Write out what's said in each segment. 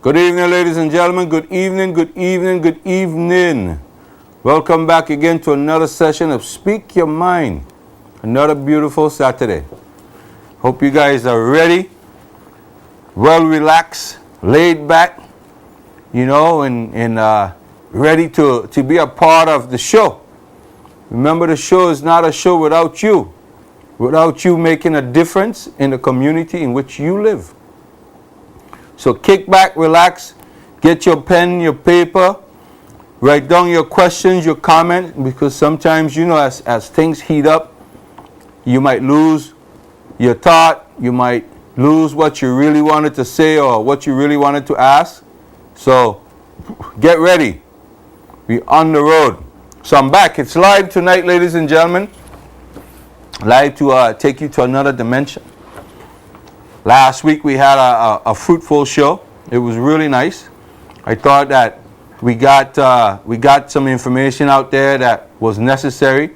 Good evening, ladies and gentlemen. Good evening, good evening, good evening. Welcome back again to another session of Speak Your Mind. Another beautiful Saturday. Hope you guys are ready, well relaxed, laid back, and ready to be a part of the show. Remember, the show is not a show without you making a difference in the community in which you live. So kick back, relax, get your pen, your paper, write down your questions, your comments, because sometimes, as things heat up, you might lose your thought, you might lose what you really wanted to say or what you really wanted to ask. So get ready. We're on the road. So I'm back. It's live tonight, ladies and gentlemen. Live to take you to another dimension. Last week we had a fruitful show. It was really nice. I thought that we got some information out there that was necessary.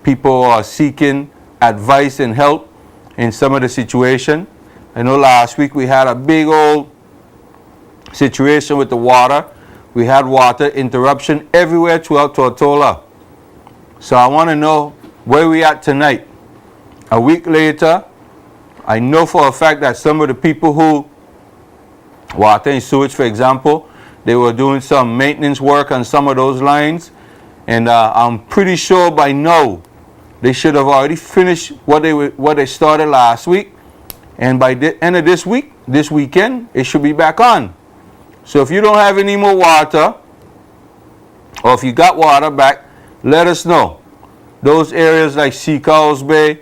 People are seeking advice and help in some of the situation. I know last week we had a big old situation with the water. We had water interruption everywhere throughout Tortola. So I want to know where we at tonight. A week later, I know for a fact that some of the people who, water and sewage, for example, they were doing some maintenance work on some of those lines. And I'm pretty sure by now they should have already finished what they started last week. And by the end of this weekend, it should be back on. So if you don't have any more water, or if you got water back, let us know. Those areas like Seacalls Bay,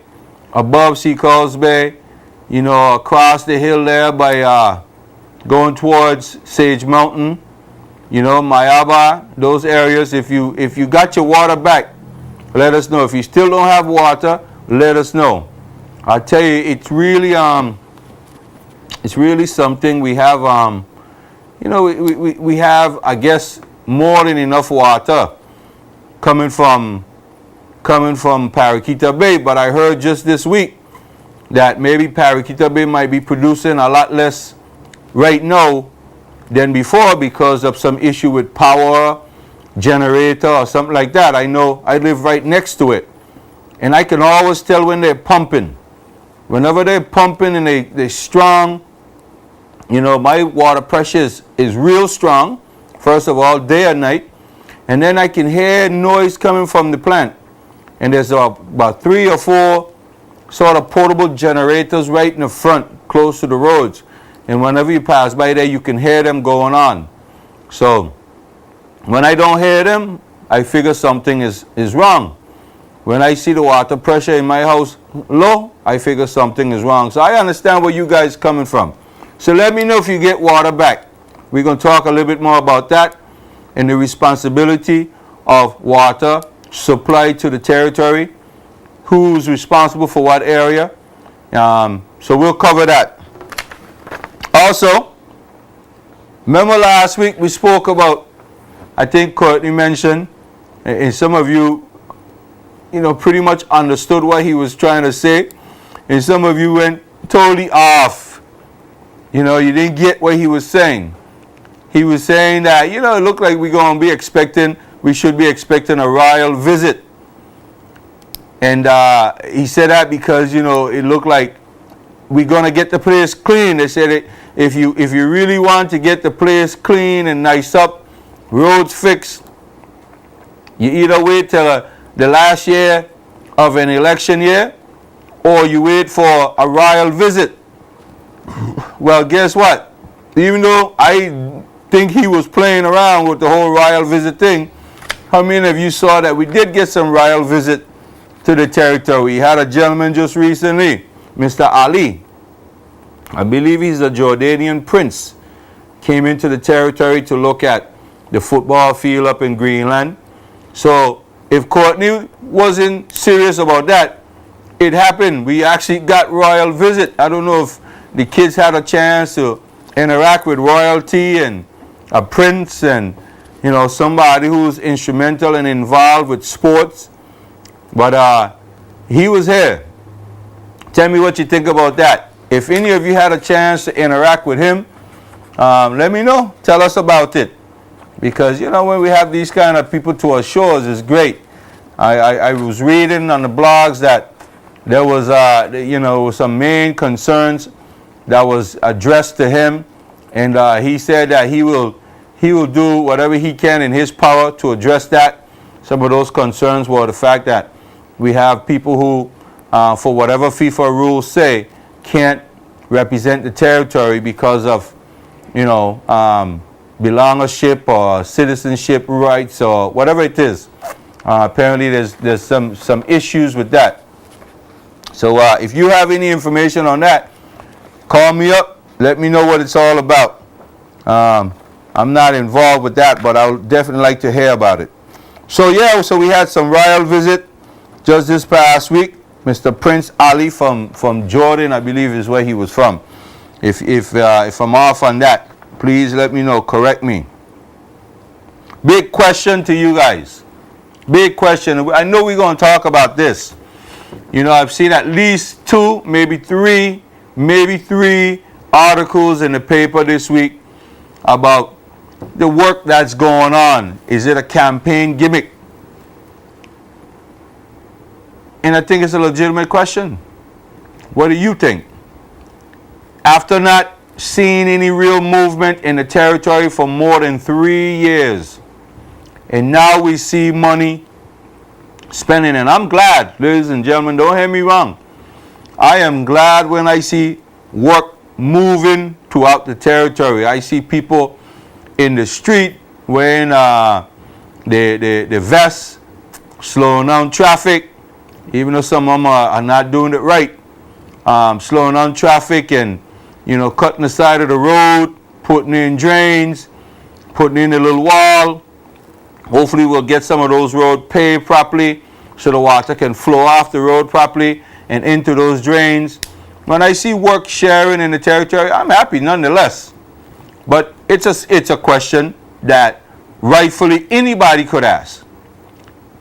above Seacalls Bay, across the hill there by going towards Sage Mountain, Mayaba, those areas, if you got your water back, let us know. If you still don't have water, let us know. I tell you, it's really something. We have we have, I guess, more than enough water coming from Paraquita Bay, but I heard just this week that maybe Paraquita Bay might be producing a lot less right now than before because of some issue with power generator or something like that. I know I live right next to it, and I can always tell when they're pumping. Whenever they're pumping and they're strong, my water pressure is real strong, first of all, day and night, and then I can hear noise coming from the plant. And there's about 3 or 4 sort of portable generators right in the front, close to the roads. And whenever you pass by there, you can hear them going on. So when I don't hear them, I figure something is wrong. When I see the water pressure in my house low, I figure something is wrong. So I understand where you guys are coming from. So let me know if you get water back. We're going to talk a little bit more about that and the responsibility of water supply to the territory, who's responsible for what area. So we'll cover that. Also, remember last week we spoke about, I think Courtney mentioned, and some of you, pretty much understood what he was trying to say, and some of you went totally off. You didn't get what he was saying. He was saying that, it looked like we should be expecting a royal visit. And he said that because, it looked like we're going to get the place clean. They said if you really want to get the place clean and nice up, roads fixed, you either wait till the last year of an election year or you wait for a royal visit. Well, guess what? Even though I think he was playing around with the whole royal visit thing, how many of you saw that we did get some royal visit to the territory? We had a gentleman just recently, Mr. Ali. I believe he's a Jordanian prince. came into the territory to look at the football field up in Greenland. So if Courtney wasn't serious about that, it happened. We actually got royal visit. I don't know if the kids had a chance to interact with royalty and a prince and, you know, somebody who's instrumental and involved with sports. But he was here. Tell me what you think about that. If any of you had a chance to interact with him, let me know. Tell us about it. Because, you know, when we have these kind of people to our shores, it's great. I was reading on the blogs that there was, you know, some main concerns that was addressed to him. And he said that he will do whatever he can in his power to address that. Some of those concerns were the fact that we have people who, for whatever FIFA rules say, can't represent the territory because of, you know, belongership or citizenship rights or whatever it is. Apparently there's some issues with that. So if you have any information on that, call me up. Let me know what it's all about. I'm not involved with that, but I would definitely like to hear about it. So yeah, so we had some royal visit just this past week. Mr. Prince Ali from Jordan, I believe is where he was from. If I'm off on that, please let me know. Correct me. Big question to you guys. Big question. I know we're going to talk about this. You know, I've seen at least two, maybe three articles in the paper this week about the work that's going on. Is it a campaign gimmick? And I think it's a legitimate question. What do you think? After not seeing any real movement in the territory for more than 3 years, and now we see money spending, and I'm glad, ladies and gentlemen, don't hear me wrong. I am glad when I see work moving throughout the territory. I see people in the street wearing the vests, slowing down traffic, even though some of them are not doing it right. Slowing down traffic and, you know, cutting the side of the road, putting in drains, putting in a little wall. Hopefully we'll get some of those roads paved properly so the water can flow off the road properly and into those drains. When I see work sharing in the territory, I'm happy nonetheless. But it's a question that rightfully anybody could ask.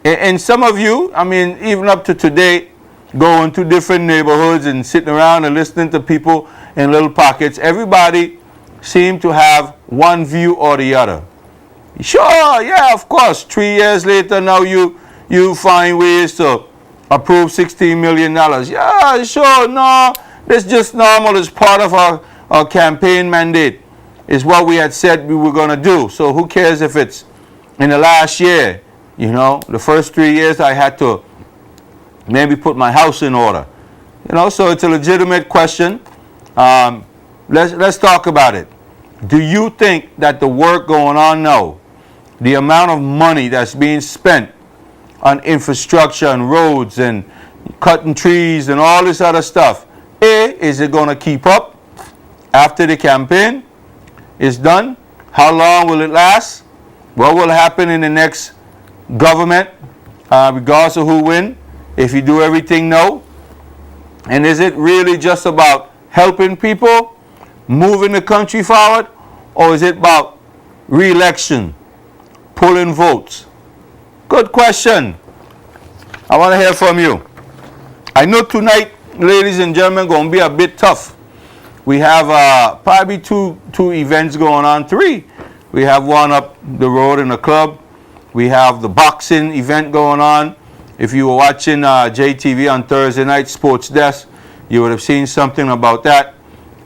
And some of you, I mean, even up to today, going to different neighborhoods and sitting around and listening to people in little pockets, everybody seemed to have one view or the other. Sure, yeah, of course. 3 years later, now you find ways to approve $16 million. Yeah, sure, no, that's just normal. It's part of our campaign mandate. It's what we had said we were going to do. So who cares if it's in the last year? You know, the first 3 years I had to maybe put my house in order. You know, so it's a legitimate question. Let's talk about it. Do you think that the work going on now, the amount of money that's being spent on infrastructure and roads and cutting trees and all this other stuff, is it going to keep up after the campaign is done? How long will it last? What will happen in the next government, regardless of who wins, if you do everything now? And is it really just about helping people, moving the country forward, or is it about re-election, pulling votes? Good question. I want to hear from you. I know tonight, ladies and gentlemen, going to be a bit tough. We have probably two events going on, three. We have one up the road in the club. We have the boxing event going on. If you were watching JTV on Thursday night, Sports Desk, you would have seen something about that.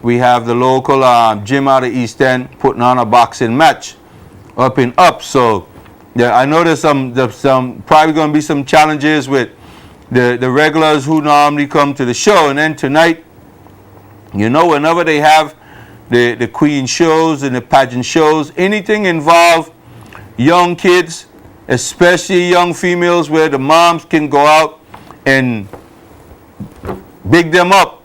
We have the local gym out of East End putting on a boxing match up in Up. So yeah, I know there's some probably going to be some challenges with the regulars who normally come to the show. And then tonight, you know, whenever they have the queen shows and the pageant shows, anything involve young kids, especially young females, where the moms can go out and big them up.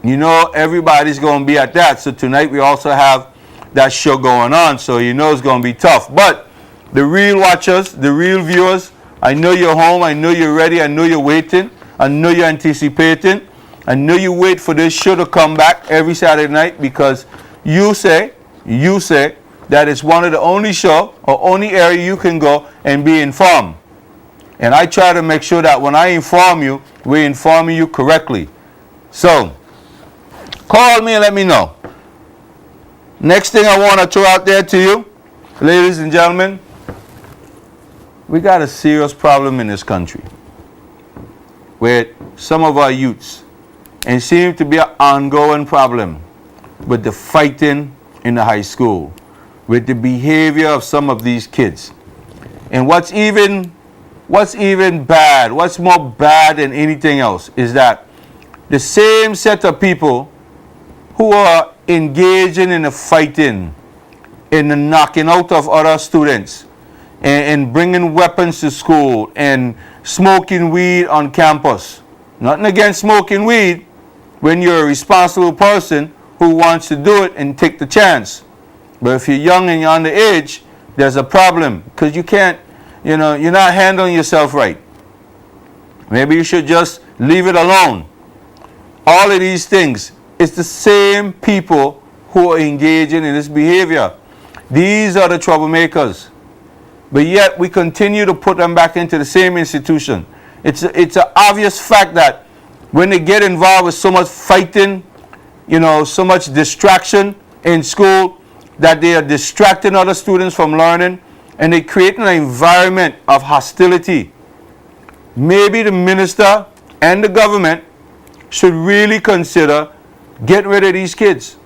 You know, everybody's going to be at that. So tonight we also have that show going on, so you know it's going to be tough. But the real watchers, the real viewers, I know you're home, I know you're ready, I know you're waiting, I know you're anticipating, I know you wait for this show to come back every Saturday night, because you say that it's one of the only show or only area you can go and be informed. And I try to make sure that when I inform you, we're informing you correctly. So, call me and let me know. Next thing I want to throw out there to you, ladies and gentlemen, we got a serious problem in this country with some of our youths. And it seems to be an ongoing problem with the fighting in the high school, with the behavior of some of these kids. And what's even bad, what's more bad than anything else, is that the same set of people who are engaging in the fighting, in the knocking out of other students, and bringing weapons to school, and smoking weed on campus. Nothing against smoking weed when you're a responsible person who wants to do it and take the chance. But if you're young and you're underage, there's a problem, because you can't, you're not handling yourself right. Maybe you should just leave it alone. All of these things, it's the same people who are engaging in this behavior. These are the troublemakers. But yet we continue to put them back into the same institution. It's an obvious fact that when they get involved with so much fighting, so much distraction in school, that they are distracting other students from learning, and they create an environment of hostility. Maybe the minister and the government should really consider getting rid of these kids,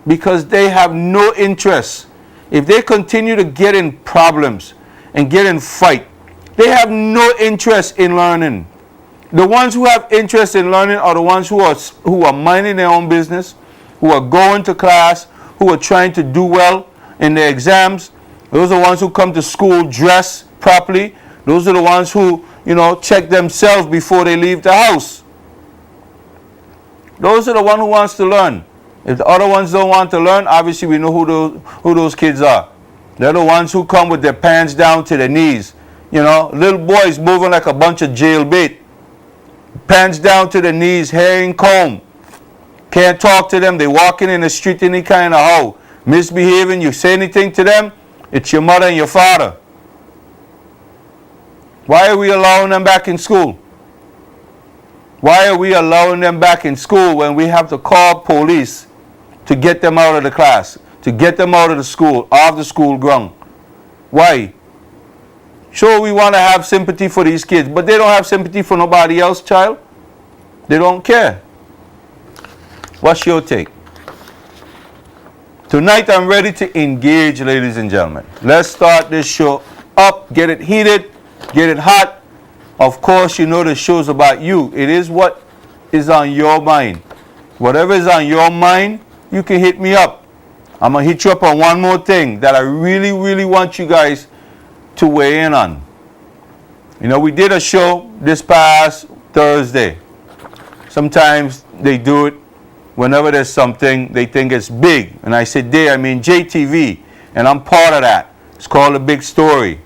because they have no interest. If they continue to get in problems and get in fight, they have no interest in learning. The ones who have interest in learning are the ones who are minding their own business, who are going to class, who are trying to do well in their exams. Those are the ones who come to school dressed properly. Those are the ones who, check themselves before they leave the house. Those are the ones who wants to learn. If the other ones don't want to learn, obviously we know who those kids are. They're the ones who come with their pants down to their knees. Little boys moving like a bunch of jailbait. Pants down to their knees, hair in comb. Can't talk to them. They walking in the street any kind of how. Misbehaving, you say anything to them, it's your mother and your father. Why are we allowing them back in school? Why are we allowing them back in school when we have to call police to get them out of the class, to get them out of the school, off the school ground? Why? Sure, we want to have sympathy for these kids, but they don't have sympathy for nobody else, child. They don't care. What's your take? Tonight I'm ready to engage, ladies and gentlemen. Let's start this show up, get it heated, get it hot. Of course, the show's about you. It is what is on your mind. Whatever is on your mind, you can hit me up. I'm going to hit you up on one more thing that I really, really want you guys to weigh in on. We did a show this past Thursday. Sometimes they do it whenever there's something they think is big. And I said they, I mean JTV. And I'm part of that. It's called A Big Story,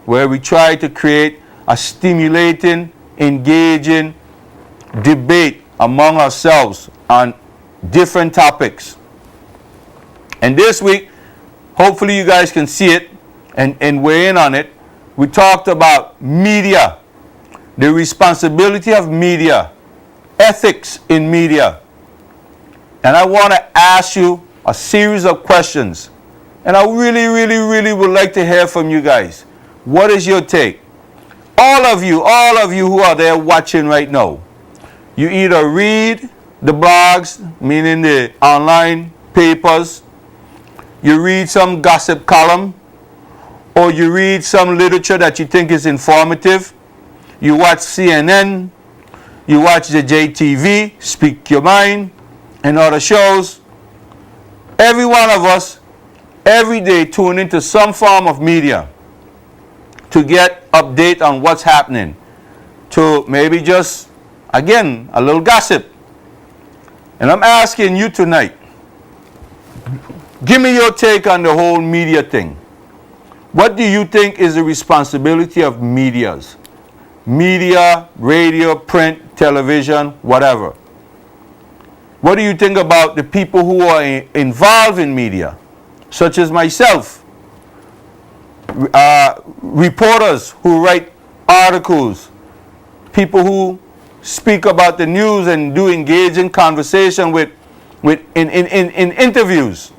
where we try to create a stimulating, engaging debate among ourselves on different topics. And this week, hopefully you guys can see it and weigh in on it. We talked about media, the responsibility of media, ethics in media. And I want to ask you a series of questions. And I really, really, really would like to hear from you guys. What is your take? All of you who are there watching right now, you either read the blogs, meaning the online papers, you read some gossip column, or you read some literature that you think is informative, you watch CNN, you watch the JTV, Speak Your Mind, and other shows. Every one of us, every day, tune into some form of media to get update on what's happening, to maybe just, again, a little gossip. And I'm asking you tonight, Give me your take on the whole media thing. What do you think is the responsibility of medias? Media, radio, print, television, whatever. What do you think about the people who are involved in media, such as myself? Reporters who write articles, people who speak about the news and do engaging conversation in interviews.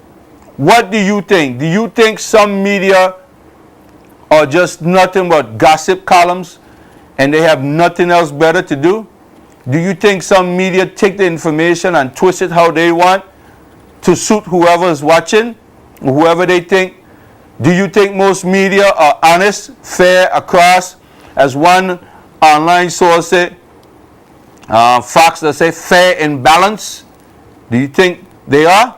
What do you think? Do you think some media are just nothing but gossip columns and they have nothing else better to do? Do you think some media take the information and twist it how they want to suit whoever is watching, whoever they think? Do you think most media are honest, fair across? As one online source said, Fox, they say fair and balanced. Do you think they are?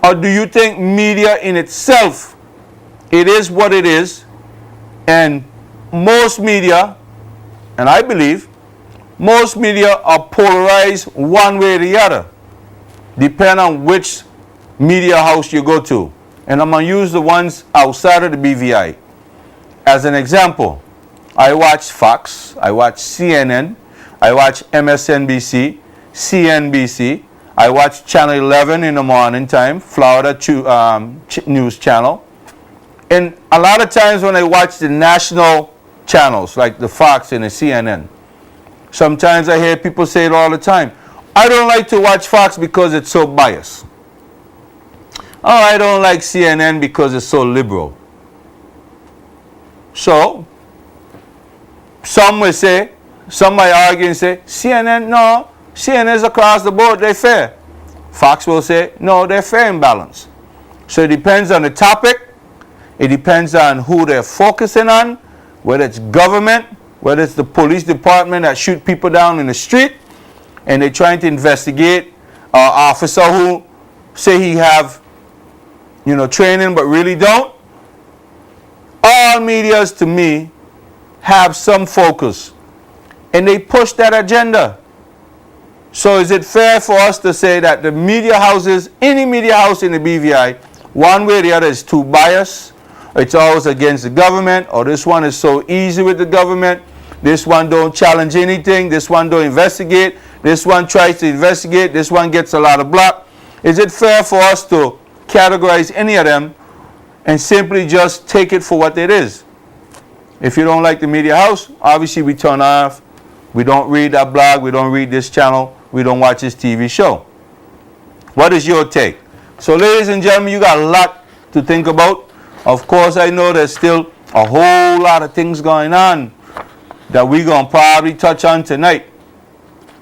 Or do you think media in itself, it is what it is, and most media, and I believe, most media are polarized one way or the other, depending on which media house you go to. And I'm going to use the ones outside of the BVI. As an example, I watch Fox, I watch CNN, I watch MSNBC, CNBC, I watch Channel 11 in the morning time, Florida News Channel. And a lot of times when I watch the national channels, like the Fox and the CNN, sometimes I hear people say it all the time. I don't like to watch Fox because it's so biased. Oh, I don't like CNN because it's so liberal. So, some will say, some might argue and say, CNN, no, CNN is across the board, they're fair. Fox will say, no, they're fair and balanced. So it depends on the topic. It depends on who they're focusing on, whether it's government, whether it's the police department that shoot people down in the street, and they're trying to investigate an officer who say he have, training but really don't. All medias, to me, have some focus, and they push that agenda. So is it fair for us to say that the media houses, any media house in the BVI, one way or the other is too biased, it's always against the government, or this one is so easy with the government, this one don't challenge anything, this one don't investigate, this one tries to investigate, this one gets a lot of block? Is it fair for us to categorize any of them and simply just take it for what it is? If you don't like the media house, obviously we turn off. We don't read that blog. We don't read this channel. We don't watch this TV show. What is your take? So, ladies and gentlemen, you got a lot to think about. Of course, I know there's still a whole lot of things going on that we're going to probably touch on tonight.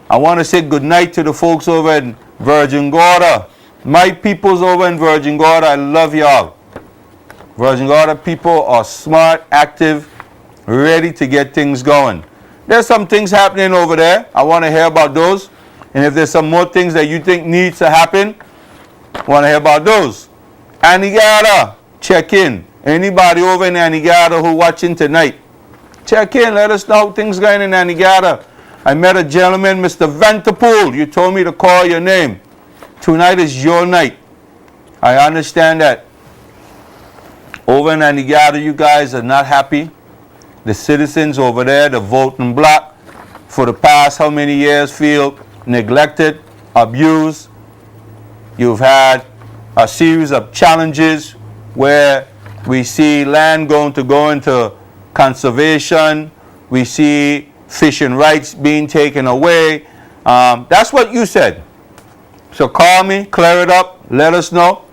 I want to say good night to the folks over in Virgin Gorda. My peoples over in Virgin Gorda, I love y'all. Virgin Gorda people are smart, active, ready to get things going. There's some things happening over there. I want to hear about those. And if there's some more things that you think needs to happen, I want to hear about those. Anegada, check in. Anybody over in Anegada who watching tonight, check in. Let us know how things going in Anegada. I met a gentleman, Mr. Vanterpool. You told me to call your name. Tonight is your night. I understand that over in Anegada, you guys are not happy. The citizens over there, the voting bloc, for the past how many years feel neglected, abused. You've had a series of challenges where we see land going to go into conservation. We see fishing rights being taken away. That's what you said. So call me, clear it up, let us know.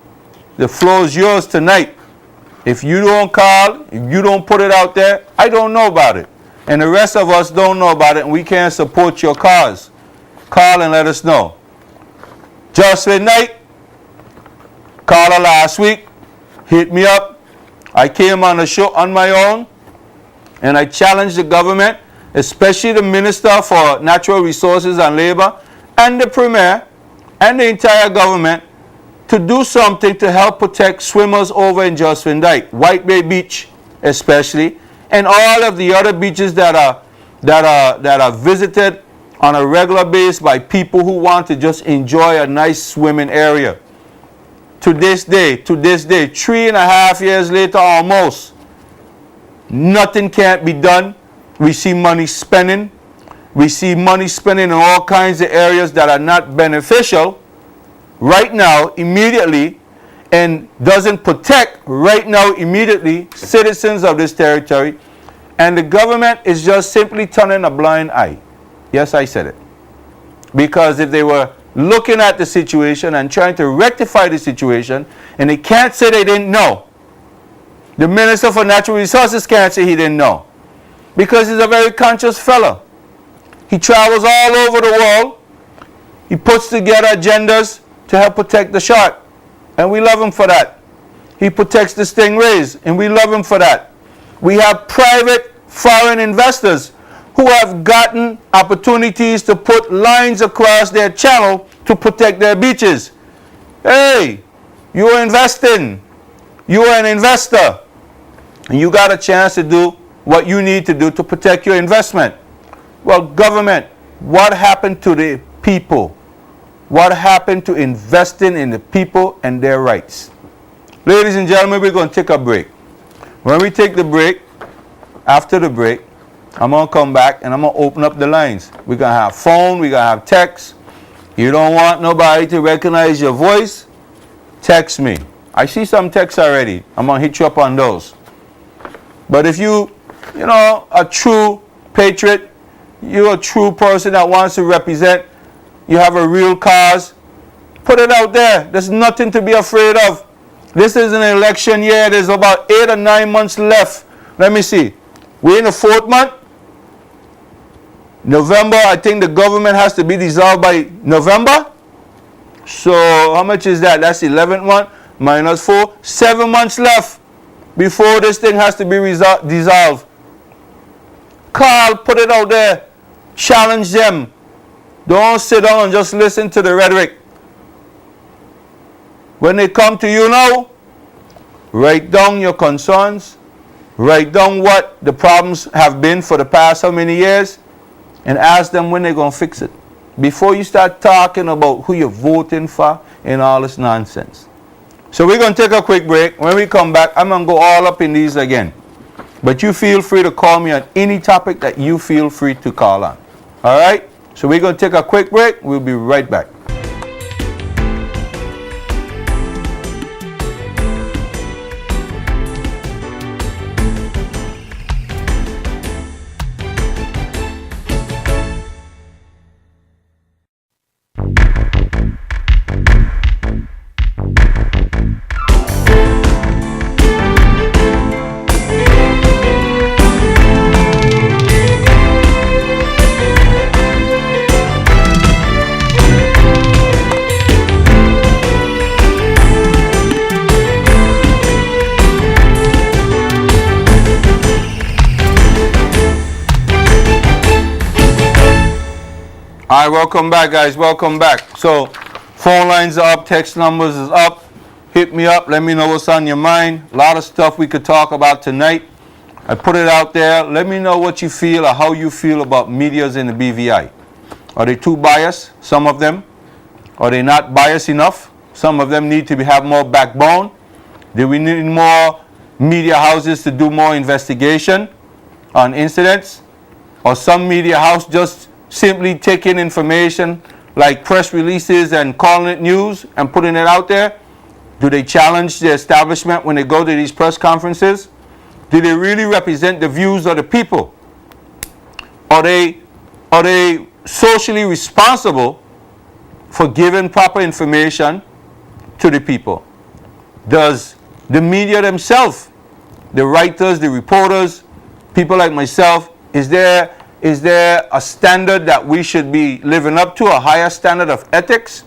The floor is yours tonight. If you don't call, if you don't put it out there, I don't know about it. And the rest of us don't know about it, and we can't support your cause. Call and let us know. Jocelyn Knight, caller last week, hit me up. I came on the show on my own, and I challenged the government, especially the Minister for Natural Resources and Labor, and the Premier, and the entire government, to do something to help protect swimmers over in Jocelyn Dyke, White Bay Beach especially, and all of the other beaches that are visited on a regular basis by people who want to just enjoy a nice swimming area. to this day, 3.5 years later almost, nothing can't be done. We see money spending. We see money spending in all kinds of areas that are not beneficial right now, immediately, and doesn't protect right now, immediately, citizens of this territory. And the government is just simply turning a blind eye. Yes, I said it. Because if they were looking at the situation and trying to rectify the situation, and they can't say they didn't know. The Minister for Natural Resources can't say he didn't know. Because he's a very conscious fellow. He travels all over the world. He puts together agendas to help protect the shark. And we love him for that. He protects the stingrays, and we love him for that. We have private foreign investors who have gotten opportunities to put lines across their channel to protect their beaches. Hey, you're investing. You're an investor. And you got a chance to do what you need to do to protect your investment. Well, government, what happened to the people? What happened to investing in the people and their rights? Ladies and gentlemen, we're going to take a break. When we take the break, after the break, I'm going to come back and I'm going to open up the lines. We're going to have phone, we're going to have text. You don't want nobody to recognize your voice? Text me. I see some texts already. I'm going to hit you up on those. But if you a true patriot, you're a true person that wants to represent, you have a real cause, put it out there. There's nothing to be afraid of. This is an election year. There's about 8 or 9 months left. Let me see. We're in the 4th month. November, I think the government has to be dissolved by November. So how much is that? That's 11th month minus 4. 7 months left before this thing has to be dissolved. Call, put it out there. Challenge them. Don't sit down and just listen to the rhetoric. When they come to you now, write down your concerns. Write down what the problems have been for the past how many years, and ask them when they're going to fix it. Before you start talking about who you're voting for and all this nonsense. So we're going to take a quick break. When we come back, I'm going to go all up in these again. But you feel free to call me on any topic that you feel free to call on. All right? So we're going to take a quick break. We'll be right back. All right, welcome back, guys. Welcome back. So, phone lines are up, text numbers is up. Hit me up. Let me know what's on your mind. A lot of stuff we could talk about tonight. I put it out there. Let me know what you feel or how you feel about medias in the BVI. Are they too biased? Some of them. Are they not biased enough? Some of them need to have more backbone. Do we need more media houses to do more investigation on incidents? Or some media house just simply taking information like press releases and calling it news and putting it out there? Do they challenge the establishment when they go to these press conferences? Do they really represent the views of the people? Are they socially responsible for giving proper information to the people? Does the media themselves, the writers, the reporters, people like myself, is there a standard that we should be living up to, a higher standard of ethics?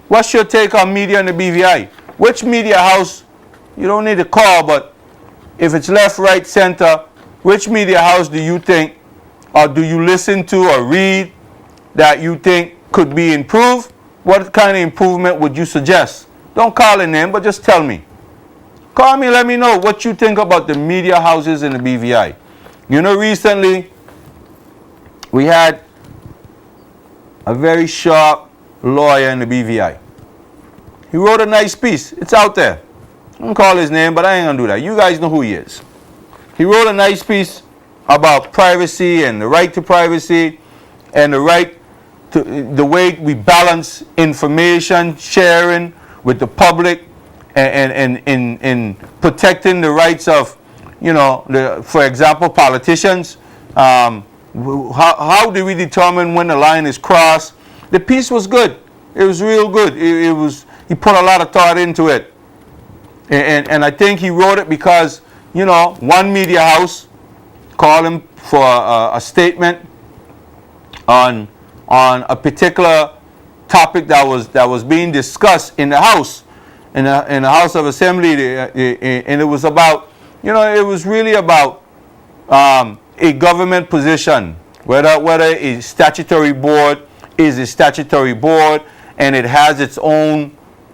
What's your take on media in the BVI? Which media house, you don't need to call, but if it's left, right, center, which media house do you think, or do you listen to or read that you think could be improved? What kind of improvement would you suggest? Don't call a name, but just tell me. Call me, let me know what you think about the media houses in the BVI. You know, recently we had a very sharp lawyer in the BVI. He wrote a nice piece. It's out there. I don't call his name, but I ain't gonna do that. You guys know who he is. He wrote a nice piece about privacy and the right to privacy and the right to the way we balance information sharing with the public and in protecting the rights of, you know, for example, politicians. How do we determine when the line is crossed? The piece was good. It was real good. He put a lot of thought into it. And I think he wrote it because, you know, one media house called him for a statement on a particular topic that was being discussed in the House, in the House of Assembly, and it was about, you know, it was really about a government position, whether a statutory board is a statutory board and it has its own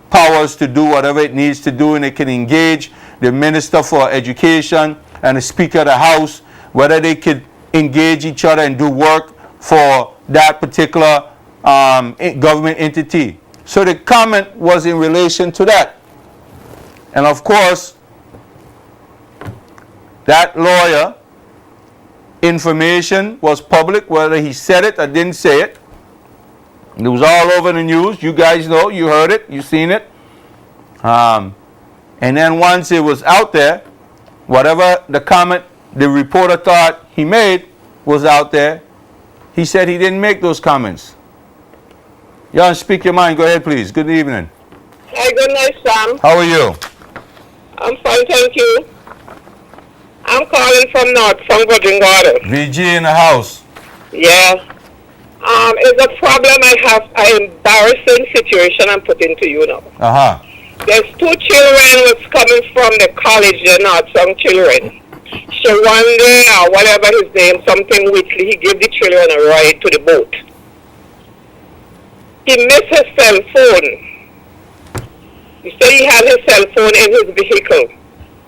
powers to do whatever it needs to do, and it can engage the Minister for Education and the Speaker of the House, whether they could engage each other and do work for that particular government entity. So the comment was in relation to that. And of course, that lawyer, information was public, whether he said it or didn't say it. It was all over the news. You guys know, you heard it, you seen it. And then once it was out there, whatever the comment the reporter thought he made was out there, he said he didn't make those comments. Y'all speak your mind. Go ahead, please. Good evening. Hi, good night, Sam. How are you? I'm fine, thank you. I'm calling from North, from Virgin Garden. VG in the house. Yeah. It's a problem I have, an embarrassing situation I'm putting to you now. Uh-huh. There's two children who's coming from the college, they're not some children. So one day, or whatever his name, something Whitley, he gave the children a ride to the boat. He missed his cell phone. He said he had his cell phone in his vehicle.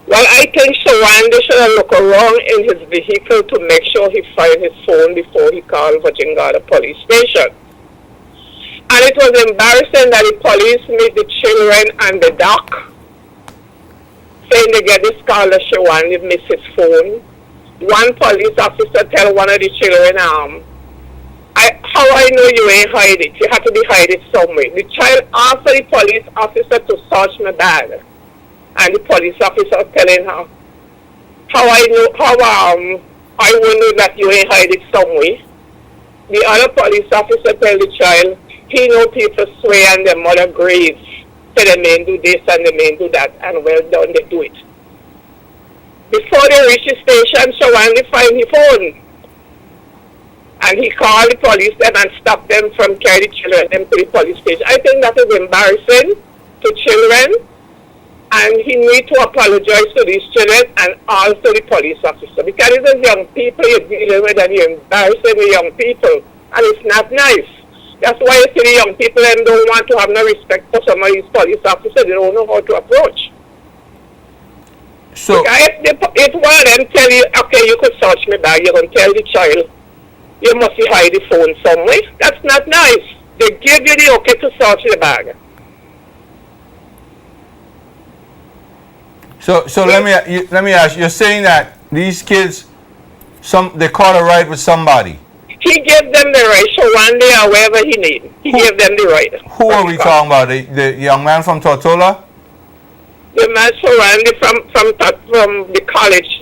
Well, I think Shawanda should have looked around in his vehicle to make sure he found his phone before he called Virgin Garden Police Station. And it was embarrassing that the police meet the children and the doc, saying they get this call that Shawanda missed his phone. One police officer tell one of the children, how I know you ain't hide it? You have to be hide it somewhere. The child asked the police officer to search my bag. And the police officer telling her, how I will know that you ain't hide it somewhere. The other police officer tell the child, he know people swear on their mother graves. Say they may do this and they may do that, and well done, they do it. Before they reach the station, Shawanda find his phone. And he called the police then and stopped them from carrying the children them to the police station. I think that is embarrassing to children. And he needs to apologize to these children and also the police officer. Because it is young people you're dealing with and you're embarrassing the young people. And it's not nice. That's why you see the young people and don't want to have no respect for some of these police officers. They don't know how to approach. So if one of them tell you, okay, you could search me bag, you're going to tell the child, you must hide the phone somewhere. That's not nice. They give you the okay to search the bag. So let me ask you. You're saying that these kids, they caught a ride with somebody. He gave them the right, so one day or wherever he need. He gave them the right. Who are we talking about? The young man from Tortola? The man from the college,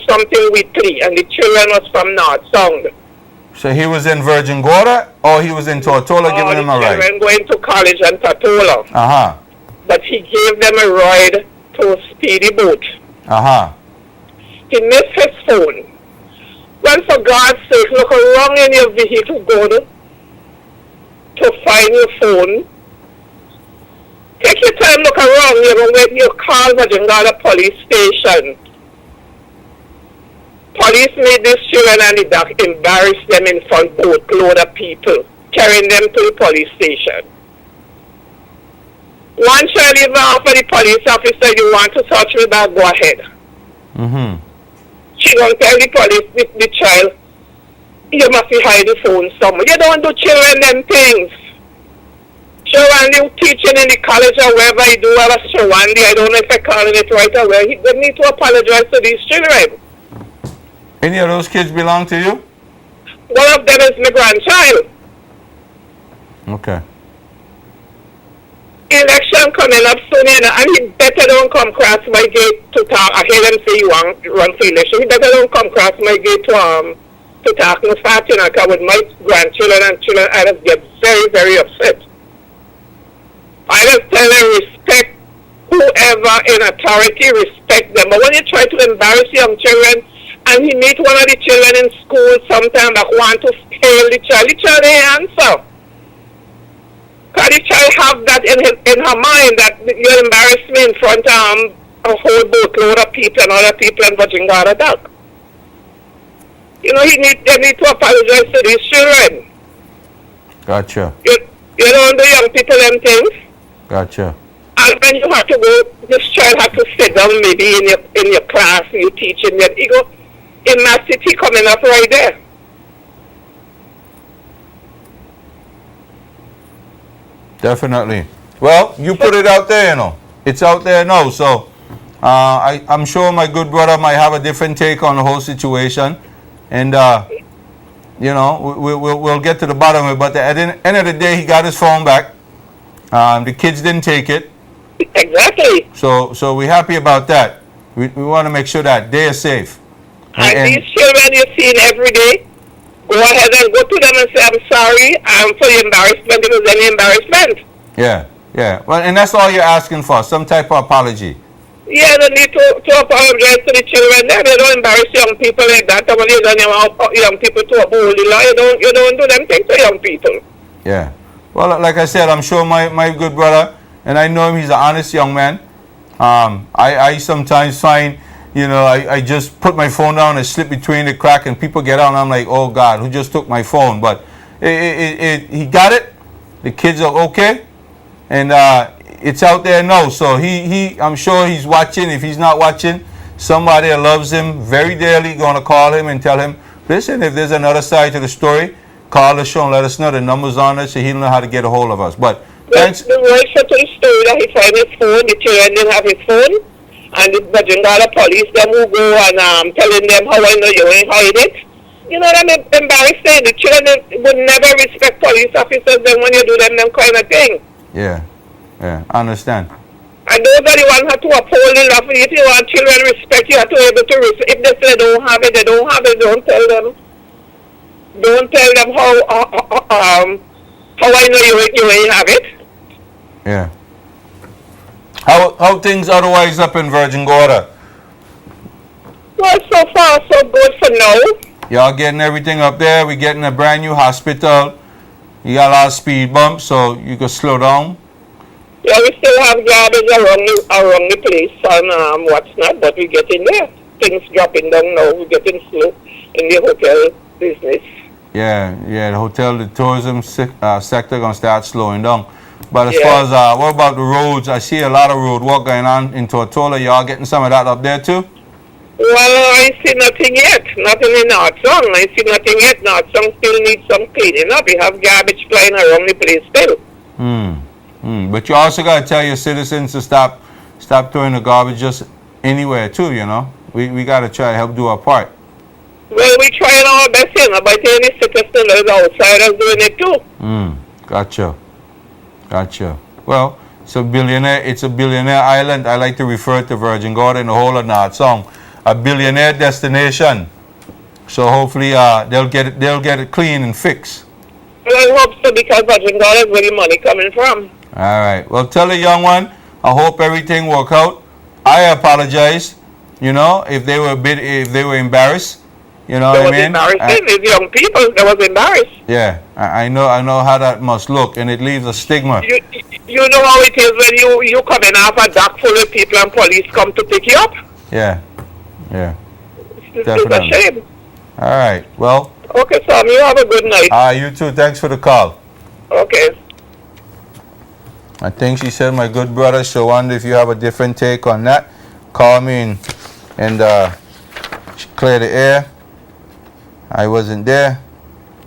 something with 3, and the children was from North Sound. So he was in Virgin Gorda, or he was in Tortola giving them a ride? The children going to college in Tortola. Uh-huh. But he gave them a ride to a speedy boat. Uh-huh. He missed his phone. Well, for God's sake, look around in your vehicle, good, to find your phone. Take your time, look around, when you call Virgin Garden Police Station. Police made these children and the doc embarrass them in front of boatload of people, carrying them to the police station. One child even offered the police officer, you want to search me back, go ahead. Mm-hmm. She gonna tell the police, the child, you must be hide the phone somewhere. You don't do children them things. Shawandi teaching in the college or wherever he do have a Shawandi, I don't know if I'm calling it right or where, he would need to apologize to these children. Any of those kids belong to you? One of them is my grandchild. Okay. Election coming up soon, you know, and he better don't come cross my gate to talk. I hear them say you want run for election. He better don't come cross my gate to talk no fat, you know, because with my grandchildren and children, I just get very, very upset. I just tell them respect whoever in authority, respect them. But when you try to embarrass young children, and he meet one of the children in school sometime that want to hail the child ain't answer. Because the child have that in her mind that you embarrass me in front of a whole boatload of people and other people in Virgin Gorda Dock. You know, they need to apologize to these children. Gotcha. You don't do young people them things. Gotcha. And when you have to go, this child have to sit down maybe in your class and you teaching them. You go, in my city coming up right there. Definitely. Well, you put it out there, you know. It's out there now. So I'm sure my good brother might have a different take on the whole situation. And, you know, we'll get to the bottom of it. But at the end of the day, he got his phone back. The kids didn't take it. Exactly. So we're happy about that. We want to make sure that they are safe. And these children you're seeing every day, go ahead and go to them and say, I'm sorry for the embarrassment, if there's any embarrassment. Yeah. Well, and that's all you're asking for, some type of apology. Yeah, they need to apologize to the children. They don't embarrass young people like that. And when you don't young people to uphold the law, you don't do them things to young people. Yeah. Well, like I said, I'm sure my good brother, and I know him, he's an honest young man. I sometimes find, you know, I just put my phone down and slip between the crack and people get out and I'm like, oh God, who just took my phone? But he got it. The kids are okay. And it's out there now. So I'm sure he's watching. If he's not watching, somebody that loves him very dearly going to call him and tell him, listen, if there's another side to the story, call the show and let us know. The number's on it so he'll know how to get a hold of us. But thanks. The right to the story that he found his phone, the children didn't have his phone. And the Virgin Gorda police, them who go and telling them how I know you ain't hide it. You know, that's embarrassing. The children would never respect police officers then when you do them kind of thing. Yeah, I understand. And those are the ones who have to uphold the law. If you want children respect, you have to be able to respect. If they say they don't have it, they don't have it. Don't tell them. Don't tell them how I know you ain't have it. Yeah. How things otherwise up in Virgin Gorda? Well, so far so good for now. Y'all getting everything up there. We getting a brand new hospital. You got a lot of speed bumps, so you can slow down. Yeah, we still have garbage around the place and what's not, but we're getting there. Things dropping down now. We're getting slow in the hotel business. Yeah, the hotel, the tourism sector gonna start slowing down. But as far as, what about the roads? I see a lot of road work going on in Tortola. Y'all getting some of that up there too? Well, I see nothing yet. Nothing in North Song. I see nothing yet. North Song still needs some cleaning up. We have garbage flying around the place still. But you also got to tell your citizens to stop throwing the garbage just anywhere too, you know? We got to try to help do our part. Well, we trying our best, you know, but any citizen is outsiders doing it too. Gotcha. Well, it's a billionaire island. I like to refer to Virgin Gorda and the whole of North Song. A billionaire destination. So hopefully they'll get it clean and fixed. Well, I hope so, because Virgin Gorda is where the money coming from. All right. Well, tell the young one, I hope everything work out. I apologize, you know, if they were embarrassed. You know what I mean? Embarrassing. It's young people that was embarrassed. Yeah, I know how that must look, and it leaves a stigma. You know how it is when you come in off a dock full of people and police come to pick you up? Yeah. It's a shame. All right, well. Okay, Sam, you have a good night. You too. Thanks for the call. Okay. I think she said, my good brother, Shawanda, if you have a different take on that, call me and clear the air. I wasn't there,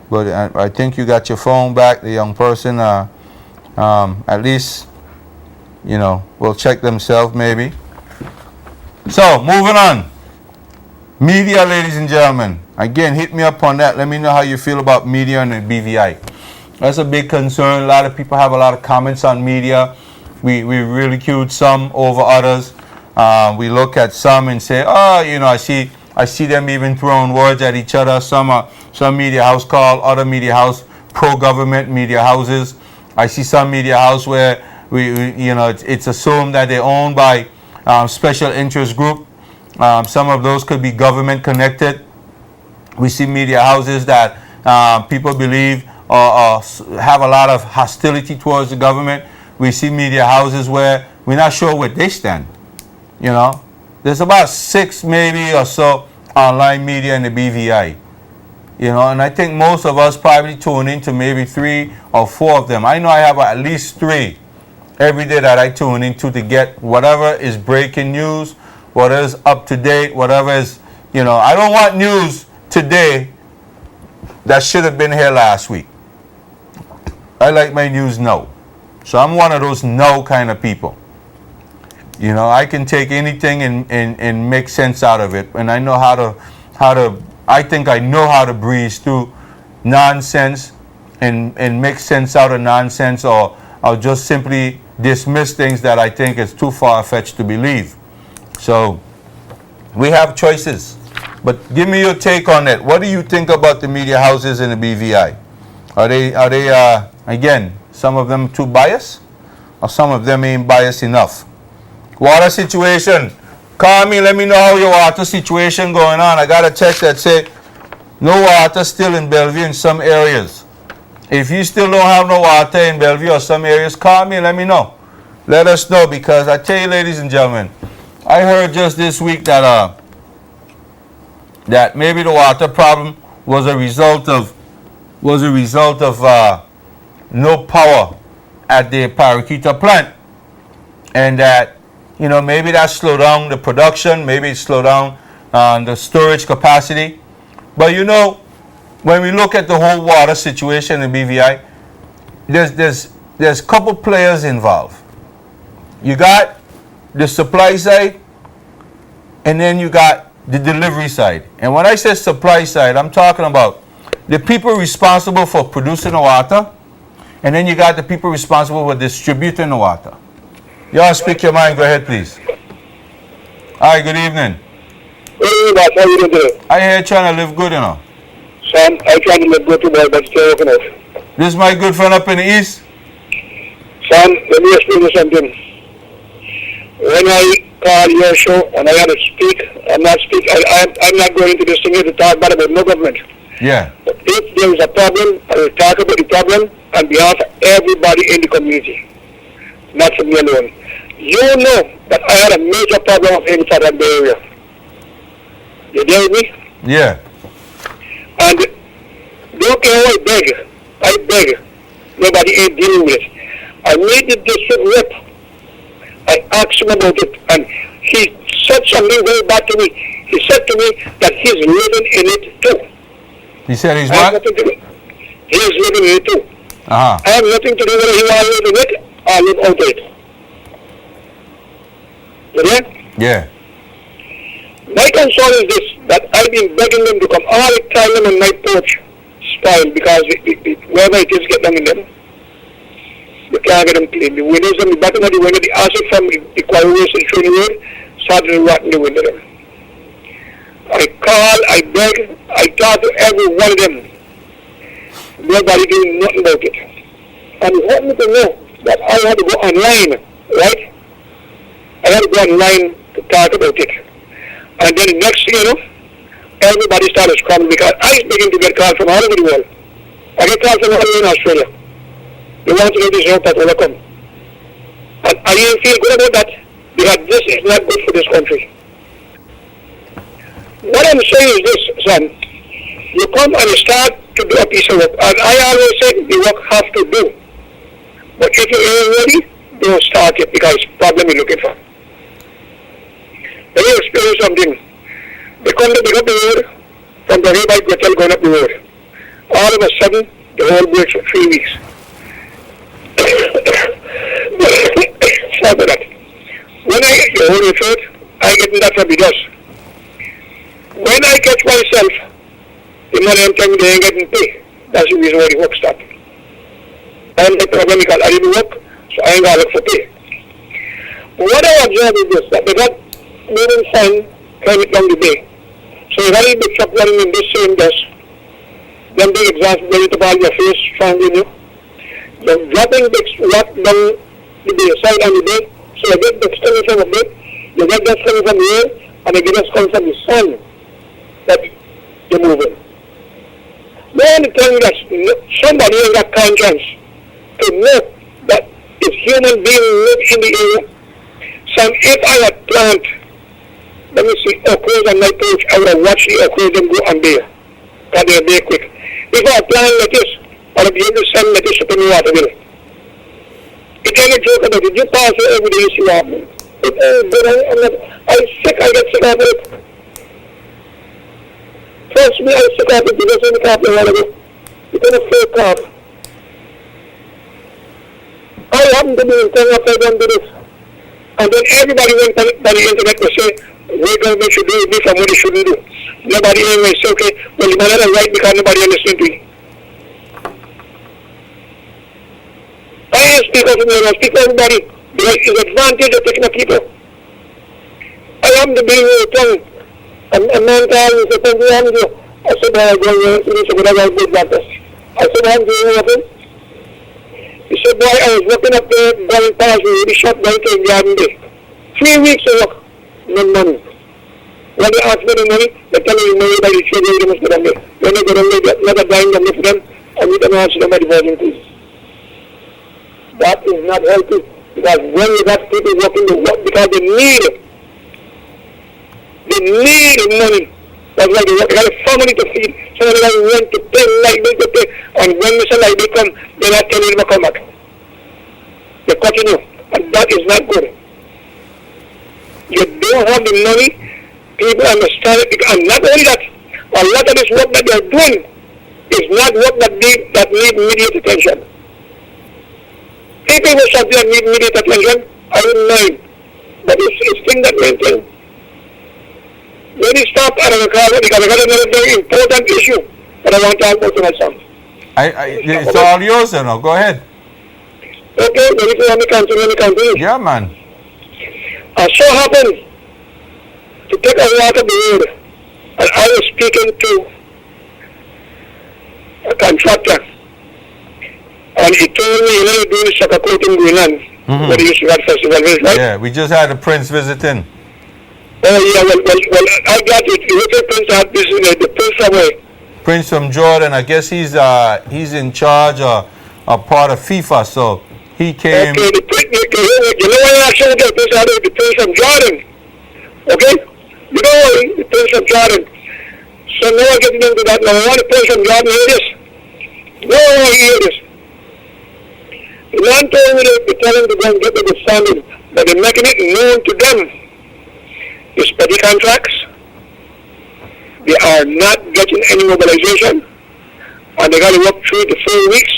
but I think you got your phone back, the young person. At least, will check themselves maybe. So, moving on. Media, ladies and gentlemen. Again, hit me up on that. Let me know how you feel about media and the BVI. That's a big concern. A lot of people have a lot of comments on media. We ridiculed some over others. We look at some and say, I see them even throwing words at each other. Some media house call other media house pro-government media houses. I see some media house where it's assumed that they're owned by special interest group. Some of those could be government connected. We see media houses that people believe have a lot of hostility towards the government. We see media houses where we're not sure where they stand. There's about 6 maybe or so online media in the BVI. And I think most of us probably tune into maybe 3 or 4 of them. I know I have at least 3 every day that I tune into to get whatever is breaking news, what is up to date, whatever is, I don't want news today that should have been here last week. I like my news now. So I'm one of those no kind of people. I can take anything and make sense out of it. And I know I think I know how to breeze through nonsense and make sense out of nonsense, or I'll just simply dismiss things that I think is too far-fetched to believe. So we have choices. But give me your take on it. What do you think about the media houses in the BVI? Are they again, some of them too biased, or some of them ain't biased enough? Water situation. Call me, let me know how your water situation going on. I got a text that say no water still in Bellevue in some areas. If you still don't have no water in Bellevue or some areas, call me, let me know. Let us know, because I tell you, ladies and gentlemen, I heard just this week that that maybe the water problem was a result of no power at the Paraquita plant, and that maybe that slowed down the production, maybe it slowed down the storage capacity. But when we look at the whole water situation in BVI, there's a couple players involved. You got the supply side, and then you got the delivery side. And when I say supply side, I'm talking about the people responsible for producing the water, and then you got the people responsible for distributing the water. Y'all speak your mind. Go ahead, please. Hi, good evening. Good evening, boss. How you doing today? I here trying to live good, Son, I try to live good too, boy, but still working out. This is my good friend up in the east. Son, let me explain you something. When I call your show and I have to speak, I'm not going into this thing here to talk bad about no government. Yeah. But if there is a problem, I will talk about the problem on behalf of everybody in the community, not for me alone. You know that I had a major problem of inside that Bay Area. You there with me? Yeah. And don't care how I beg. Nobody ain't dealing with it. I made the district rep. I asked him about it, and he said something very bad to me. He said to me that he's living in it too. He said he's I have what? nothing to do. He is living in it too. Uh-huh. I have nothing to do whether he want to live in it or live out of it. You there? Yeah. My concern is this, that I've been begging them to come all the time on my porch spoiled because wherever it is, get down in them. You can't get them clean. The windows on the bottom of the window, the acid from the quarry waste and training road started to rot in the window. I call, I beg, I talk to every one of them. Nobody doing nothing about it. And it helped me to know that I had to go online, right? I had to go online to talk about it. And then the next thing you know, everybody started scrambling because I was beginning to get calls from all over the world. I get calls from all over in Australia. They want to know this road that will come. And I didn't feel good about that because this is not good for this country. What I'm saying is this, son. You come and start to do a piece of work. And I always say the work have to do. But if you ain't ready, don't start it because it's problem you're looking for. Let me explain you something. They come to pick up the road from the Ray Gretel going up the road. All of a sudden, the road breaks for 3 weeks. hold the truth, I get that from the dust. When I catch myself, the money I'm telling me they ain't getting paid. That's the reason why the work stopped. I'm the problem because I didn't work, so I ain't got to look for pay. But what I observe is this, that they got moving sun coming down the bay. So you got a big truck running in this same dust, then big exhaust ready to ball your face strong in you. Then dropping big rock down the side on the bay, so you get the coming from the bay, you get dust coming from the air, and you get dust coming from the sun that you're moving. The only thing that somebody in that conscience to know that if human being live in the area, some if I had plant, let me see, okras on my porch, I would have watched the okras them go and bear. Because they're very quick. If I plant lettuce, I would be able to send lettuce to me water with it. It ain't a joke about it. You pass it every day, you see what happens. I'm sick, I get sick of it. Trust me, I'm sick of it. Because in the car, I want to go. It's in a fake car. I happen to be in Congo, I don't do this. And then everybody went by the internet to say, what government should do this and what they shouldn't do. Nobody anyway say, okay, well, the man had a right because nobody listening to him. I don't speak of him, I speak for everybody. Because it's an advantage of taking the people. I happen to be in the tongue. A man called me and said, what happened to you? I said, well, I'm going to do I got good doctors. I said, what happened to you? Nothing. He said, boy, I was looking up there, going past me, really shot down to the garden day. 3 weeks of work, no money. When they ask me the money, they tell me the money by the children, they must go down there. When they go down there, they not a dime them for them, and we don't answer them by the virgin please. That is not healthy, because when you got people working the work, because they need it. They need the money. That's why they got a family to feed. Some of them rent to pay, like they to pay. And when Mr. Like they come, they're not telling them to come back. They continue. And that is not good. You don't have the money, people understand it. And not only that, a lot of this work that they're doing is not work that need immediate attention. People who shut there need immediate attention, I don't mind. But it's things that maintain. When he stopped out of the car, because I got another very important issue that I want to talk about to my son. It's all yours now. Go ahead. Okay, then if you want me to continue. Yeah, man. I so happened to take a walk up the road, and I was speaking to a contractor, and he told me, you know, doing the sugar coating going on, where they used to have festival, right? Yeah, we just had the Prince visiting. Oh yeah, well, I got it. You look at Prince out this the Prince somewhere. Prince from Jordan. I guess he's in charge or part of FIFA. So he came. Okay, you know what I actually get Prince out of the Prince from Jordan. Okay, you know the Prince from Jordan. So now I'm getting into that. Now I want the Prince from Jordan hear this. No, I want to hear this. The man told me to tell him to go and get the good standing, but they're making it known to them. It's petty contracts. They are not getting any mobilization, and they got to work 3 to 4 weeks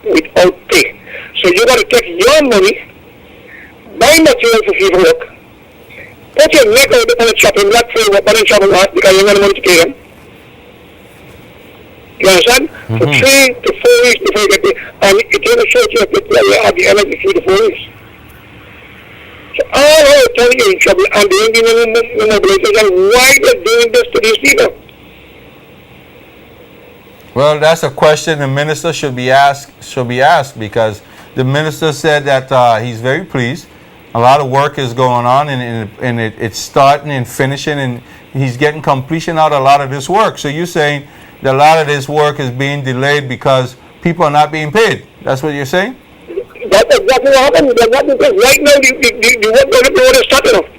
without pay. So you got to take your money, buy material for people work, put your neck out on the chopping block for your body chopping block because you don't have money to pay them. You understand? For 3 to 4 weeks before you get paid, and it ain't a short you at the end of the 3 to 4 weeks. So all I tell you in trouble, and they ain't giving no mobilization. Why they're doing this to these people? Well, that's a question the minister should be asked because the minister said that he's very pleased. A lot of work is going on, and it's starting and finishing, and he's getting completion out of a lot of this work. So you're saying that a lot of this work is being delayed because people are not being paid. That's what you're saying? That's exactly what happened. Right now, the work going to be what is starting off.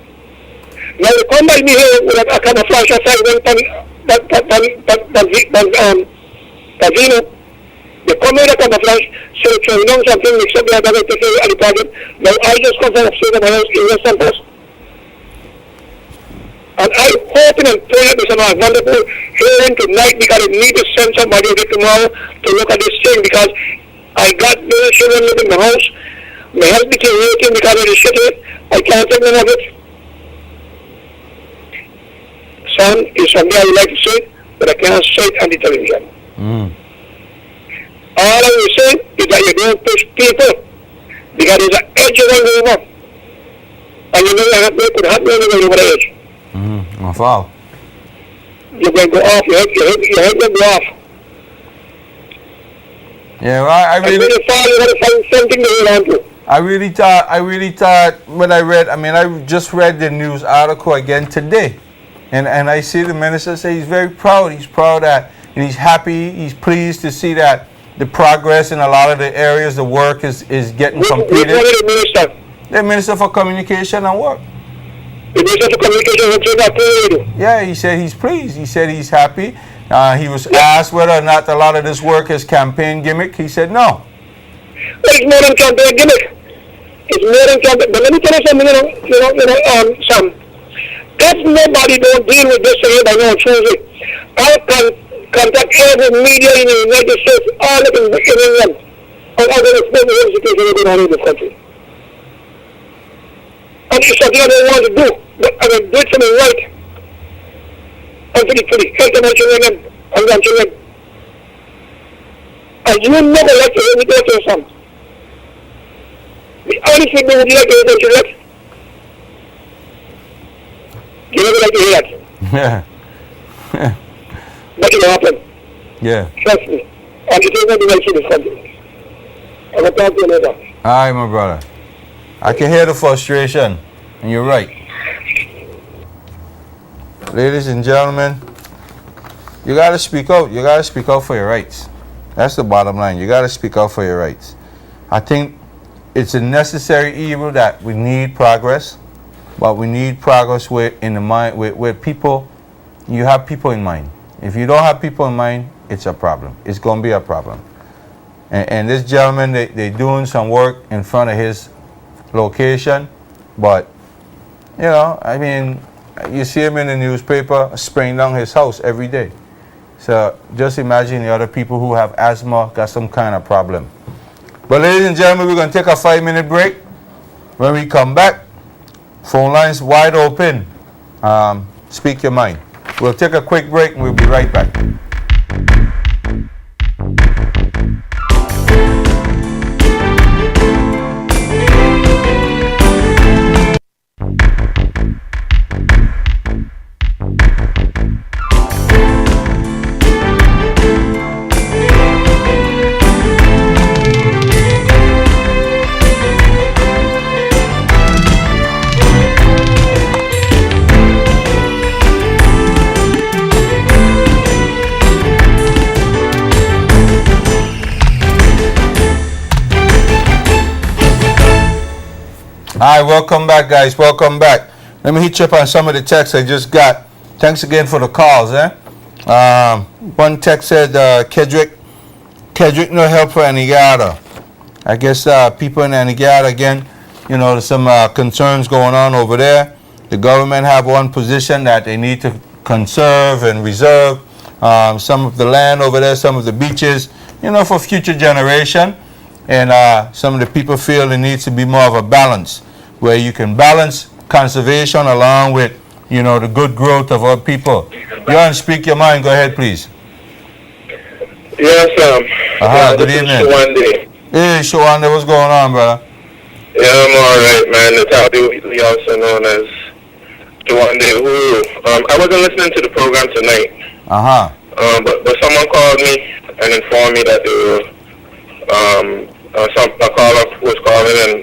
Now, they come by me here with a camouflage outside when Pazino. They come here with a camouflage, so you know something, mix up the other way to say at the project. Now, I just come from upstairs of my house in West Campus. And I'm hoping and praying that this is a wonderful hearing tonight because I need to send somebody over tomorrow to look at this thing because I got the children living in the house. My husband became working because of the shit here. I can't take none of it. son is something I would like to say, but I cannot say it on the television. All I will say is that you don't push people because there's an edge around the river. And you know that could happen anywhere over the edge. I follow. You're going to go off, your head will go off. Yeah, well, I And really, when you fall, you're going to find something to hold on to. I really thought when I read, I mean, I just read the news article again today. And I see the minister say he's very proud. He's proud that, and he's happy, he's pleased to see that the progress in a lot of the areas, the work is getting Which one completed. is the minister? The Minister for Communication and Work. The minister for communication will say that to you. Yeah, he said he's pleased. He said he's happy. He was asked whether or not a lot of this work is campaign gimmick. He said no. Well, it's more than campaign gimmick. It's more than campaign. But let me tell you something, Sam. If nobody don't deal with this thing by now Tuesday, I can contact every media in the United States, all of them in England, and I'm going to explain the whole situation going on in this country. And it's something I don't want to do, but I'm going to do it something right. And for the health of my children and grandchildren. And you never like to hear me go to your son. The only thing you would like to hear them to that, you never like to hear that. Yeah. But it will happen. Yeah. Trust me. And it is not the right to this country. I'm going to talk to you later. All right, my brother. I can hear the frustration, and you're right. Ladies and gentlemen, you got to speak out. You got to speak out for your rights. That's the bottom line. You got to speak out for your rights. I think it's a necessary evil that we need progress, but we need progress with in the mind with people. You have people in mind. If you don't have people in mind, it's a problem. It's going to be a problem. And this gentleman, they doing some work in front of his location, but you know, I mean, you see him in the newspaper spraying down his house every day. So just imagine the other people who have asthma got some kind of problem. But ladies and gentlemen, we're going to take a 5-minute break. When we come back, phone lines wide open. Speak your mind. We'll take a quick break and we'll be right back. All right, welcome back, guys. Welcome back. Let me hit you up on some of the texts I just got. Thanks again for the calls, one text said, Kedrick no help for Anegada. I guess people in Anegada, again, you know, there's some concerns going on over there. The government have one position that they need to conserve and reserve some of the land over there, some of the beaches, you know, for future generation. And some of the people feel there needs to be more of a balance, where you can balance conservation along with, you know, the good growth of our people. You want to speak your mind? Go ahead, please. Yes, Good evening. Shawande. Hey, Shawanda, what's going on, brother? Yeah, I'm alright, man. It's Abdi, also known as Shawande Uhuru. I wasn't listening to the program tonight. But someone called me and informed me that they were a caller was calling and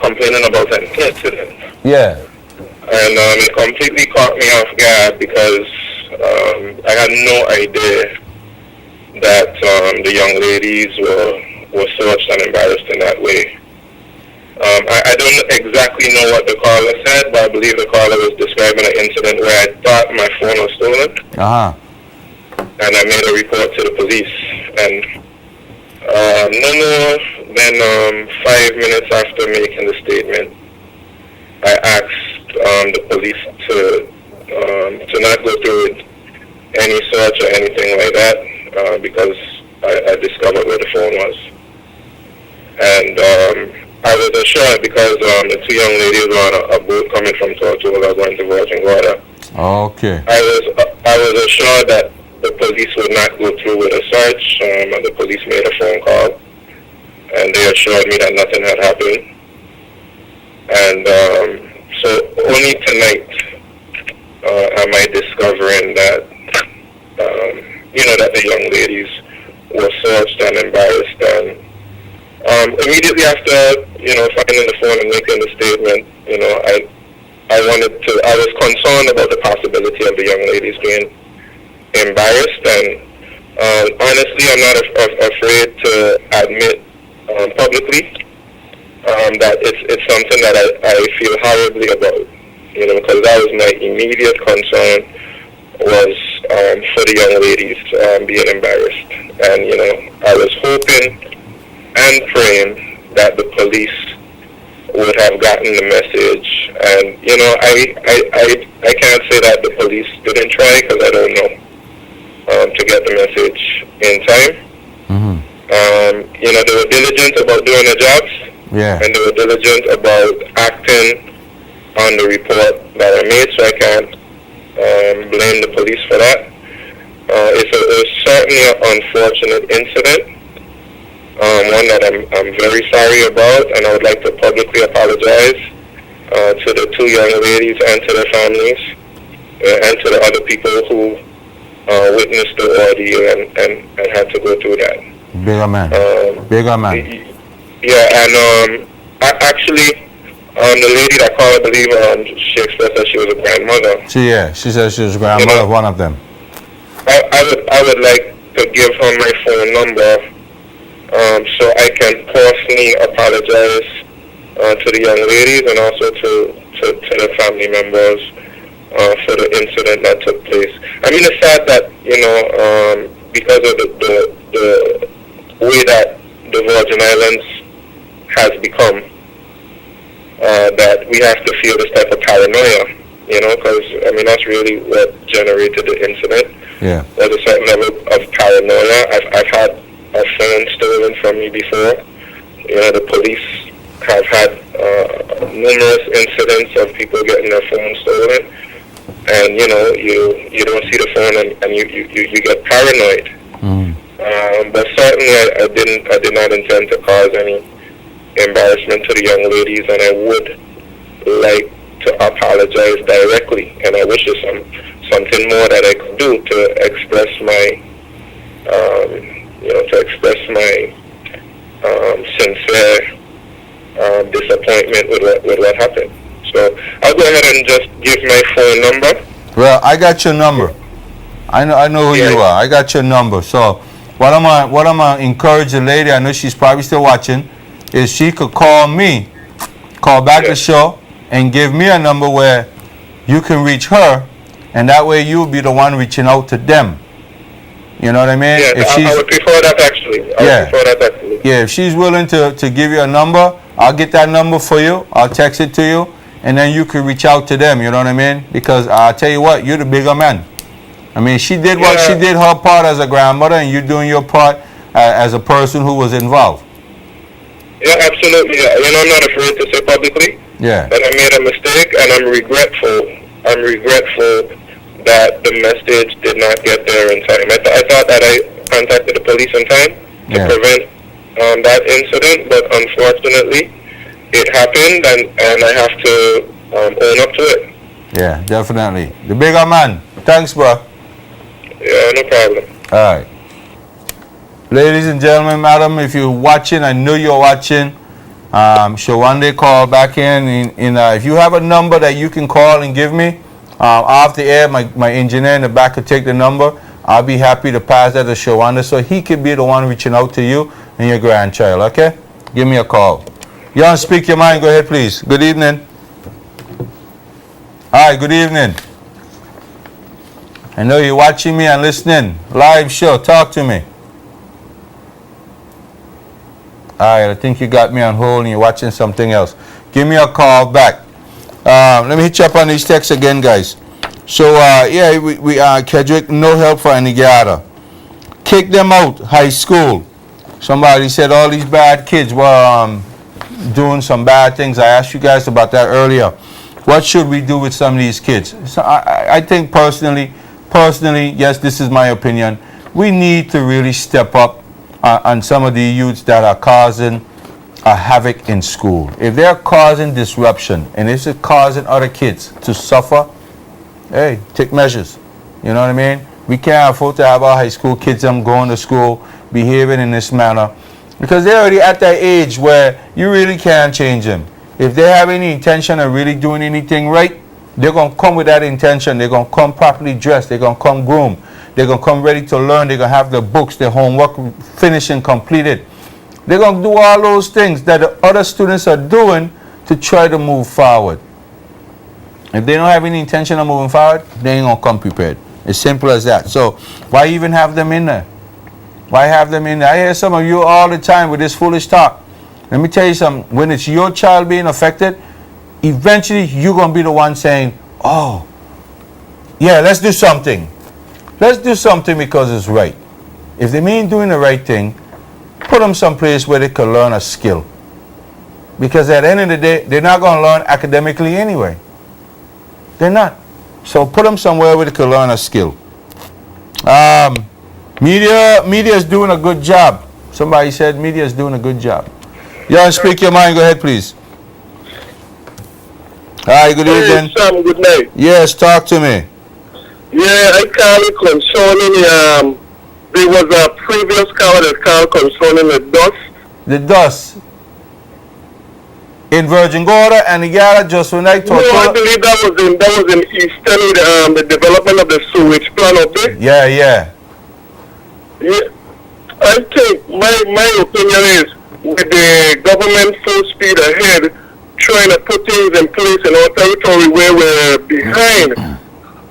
complaining about an incident. Yeah. And it completely caught me off guard because I had no idea that the young ladies were searched and embarrassed in that way. I don't exactly know what the caller said, but I believe the caller was describing an incident where I thought my phone was stolen. And I made a report to the police. And no more than 5 minutes after making the statement, I asked the police to not go through with any search or anything like that because I discovered where the phone was. And I was assured because the two young ladies were on a boat coming from Tortola going to Virgin Gorda. Okay. I was assured that the police would not go through with a search, and the police made a phone call, and they assured me that nothing had happened. And so only tonight am I discovering that, that the young ladies were searched and embarrassed. And immediately after, finding the phone and making the statement, I was concerned about the possibility of the young ladies being embarrassed. And honestly, I'm not afraid to admit publicly that it's something that I feel horribly about, because that was my immediate concern, was for the young ladies being embarrassed. And, I was hoping and praying that the police would have gotten the message. And, I can't say that the police didn't try, because I don't know, to get the message in time. They were diligent about doing their jobs. Yeah. And they were diligent about acting on the report that I made, so I can't blame the police for that. It was certainly an unfortunate incident, one that I'm very sorry about, and I would like to publicly apologize to the two young ladies and to their families, and to the other people who witnessed the ordeal and had to go through that. Bigger man. Bigger man. Yeah, and actually, the lady that called, I believe, she expressed that she was a grandmother. She said she was grandmother of one of them. I would like to give her my phone number so I can personally apologize to the young ladies and also to the family members for the incident that took place. I mean, it's sad that, because of the way that the Virgin Islands has become, that we have to feel this type of paranoia, because, that's really what generated the incident. Yeah. There's a certain level of paranoia. I've had a phone stolen from me before. The police have had numerous incidents of people getting their phone stolen, and you don't see the phone and you get paranoid. But certainly I did not intend to cause any embarrassment to the young ladies, and I would like to apologize directly, and I wish there's something more that I could do to express my sincere disappointment with what happened. So I'll go ahead and just give my phone number. Well, I got your number. I know who you are. I got your number. So what I'm gonna encourage the lady, I know she's probably still watching, is she could call back the show and give me a number where you can reach her, and that way you'll be the one reaching out to them. You know what I mean? Yeah, I would prefer that actually. Yeah, if she's willing to give you a number, I'll get that number for you. I'll text it to you, and then you can reach out to them. You know what I mean? Because I'll tell you what, you're the bigger man. She did she did her part as a grandmother, and you're doing your part as a person who was involved. Yeah, absolutely. Yeah. I'm not afraid to say publicly that I made a mistake, and I'm regretful. That the message did not get there in time. I thought that I contacted the police in time to prevent that incident, but unfortunately, it happened, and I have to own up to it. Yeah, definitely. The bigger man. Thanks, bro. Yeah, no problem. All right. Ladies and gentlemen, madam, if you're watching, I know you're watching. Shawande call back in. If you have a number that you can call and give me, off the air, my engineer in the back could take the number. I'll be happy to pass that to Shawanda so he could be the one reaching out to you and your grandchild, okay? Give me a call. You want to speak your mind? Go ahead, please. Good evening. Hi, good evening. I know you're watching me and listening. Live show. Talk to me. All right, I think you got me on hold and you're watching something else. Give me a call back. Let me hit you up on these texts again, guys. So, we Kedrick, no help for Aniguiata. Kick them out, high school. Somebody said all these bad kids were doing some bad things. I asked you guys about that earlier. What should we do with some of these kids? So I think personally, yes, this is my opinion, we need to really step up on some of the youths that are causing a havoc in school. If they're causing disruption and if it's causing other kids to suffer, hey, take measures. You know what I mean? We can't afford to have our high school kids going to school behaving in this manner because they're already at that age where you really can't change them. If they have any intention of really doing anything right, they're going to come with that intention. They're going to come properly dressed. They're going to come groomed. They're going to come ready to learn. They're going to have their books, their homework finished and completed. They're going to do all those things that the other students are doing to try to move forward. If they don't have any intention of moving forward, they ain't going to come prepared. As simple as that. So why even have them in there? Why have them in there? I hear some of you all the time with this foolish talk. Let me tell you something. When it's your child being affected, eventually you're going to be the one saying, oh, yeah, let's do something. Let's do something because it's right. If they mean doing the right thing, put them someplace where they can learn a skill. Because at the end of the day, they're not going to learn academically anyway. They're not. So put them somewhere where they can learn a skill. Media is doing a good job. Somebody said media is doing a good job. You want to speak your mind? Go ahead, please. Hi, good evening. Hey, Sam, good night. Yes, talk to me. Yeah, I call concerning, there was a previous call that called concerning the dust. The dust in Virgin Gorda and the Yara just when I No, I believe that was in Eastern, the development of the sewage plan up there. Yeah. Yeah, I think my opinion is with the government full speed ahead, trying to put things in place in our territory where we're behind.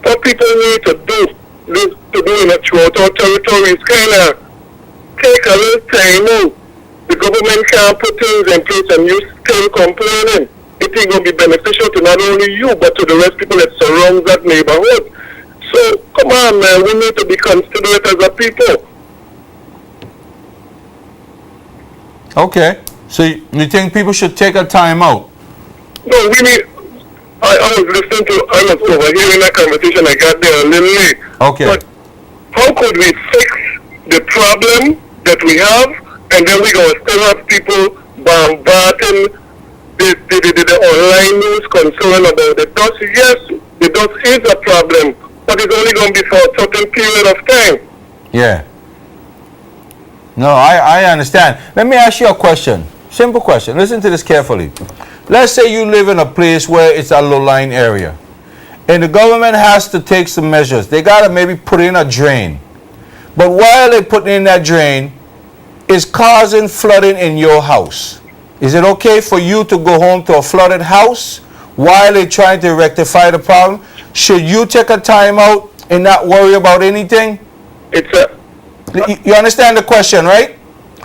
What people need to do in throughout our territory is kind of take a little time out. The government can't put things in place and you still complaining. It ain't going to be beneficial to not only you, but to the rest of people that surround that neighborhood. So, come on, man, we need to be considerate as a people. Okay. So you think people should take a time out? No, we need... I was listening to... I was overhearing that conversation. I got there a little late. Okay. But how could we fix the problem that we have, and then we're going to still have people bombarding the online news concern about the dust? Yes, the dust is a problem, but it's only going to be for a certain period of time. Yeah. No, I understand. Let me ask you a question. Simple question. Listen to this carefully. Let's say you live in a place where it's a low-lying area, and the government has to take some measures. They got to maybe put in a drain. But while they put in that drain, it's causing flooding in your house. Is it okay for you to go home to a flooded house while they're trying to rectify the problem? Should you take a time out and not worry about anything? You understand the question, right?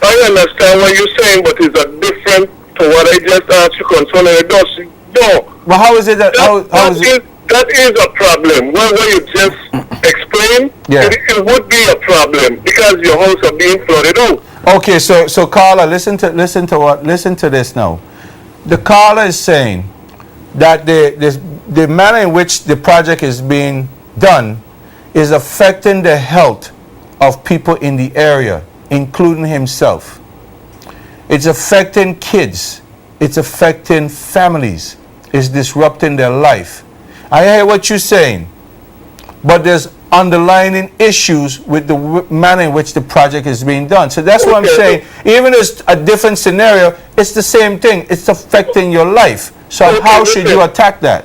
I understand what you're saying, but it's a different to what I just asked you concerning the dust. No. But how is it that... That is a problem. What you just explained, yeah. It would be a problem because your house are being flooded out. Okay, so Carla, listen to this now. The caller is saying that the manner in which the project is being done is affecting the health of people in the area, including himself. It's affecting kids. It's affecting families. It's disrupting their life. I hear what you're saying, but there's underlying issues with the manner in which the project is being done. So that's what I'm saying. Even if it's a different scenario, it's the same thing. It's affecting your life. So how should you attack that?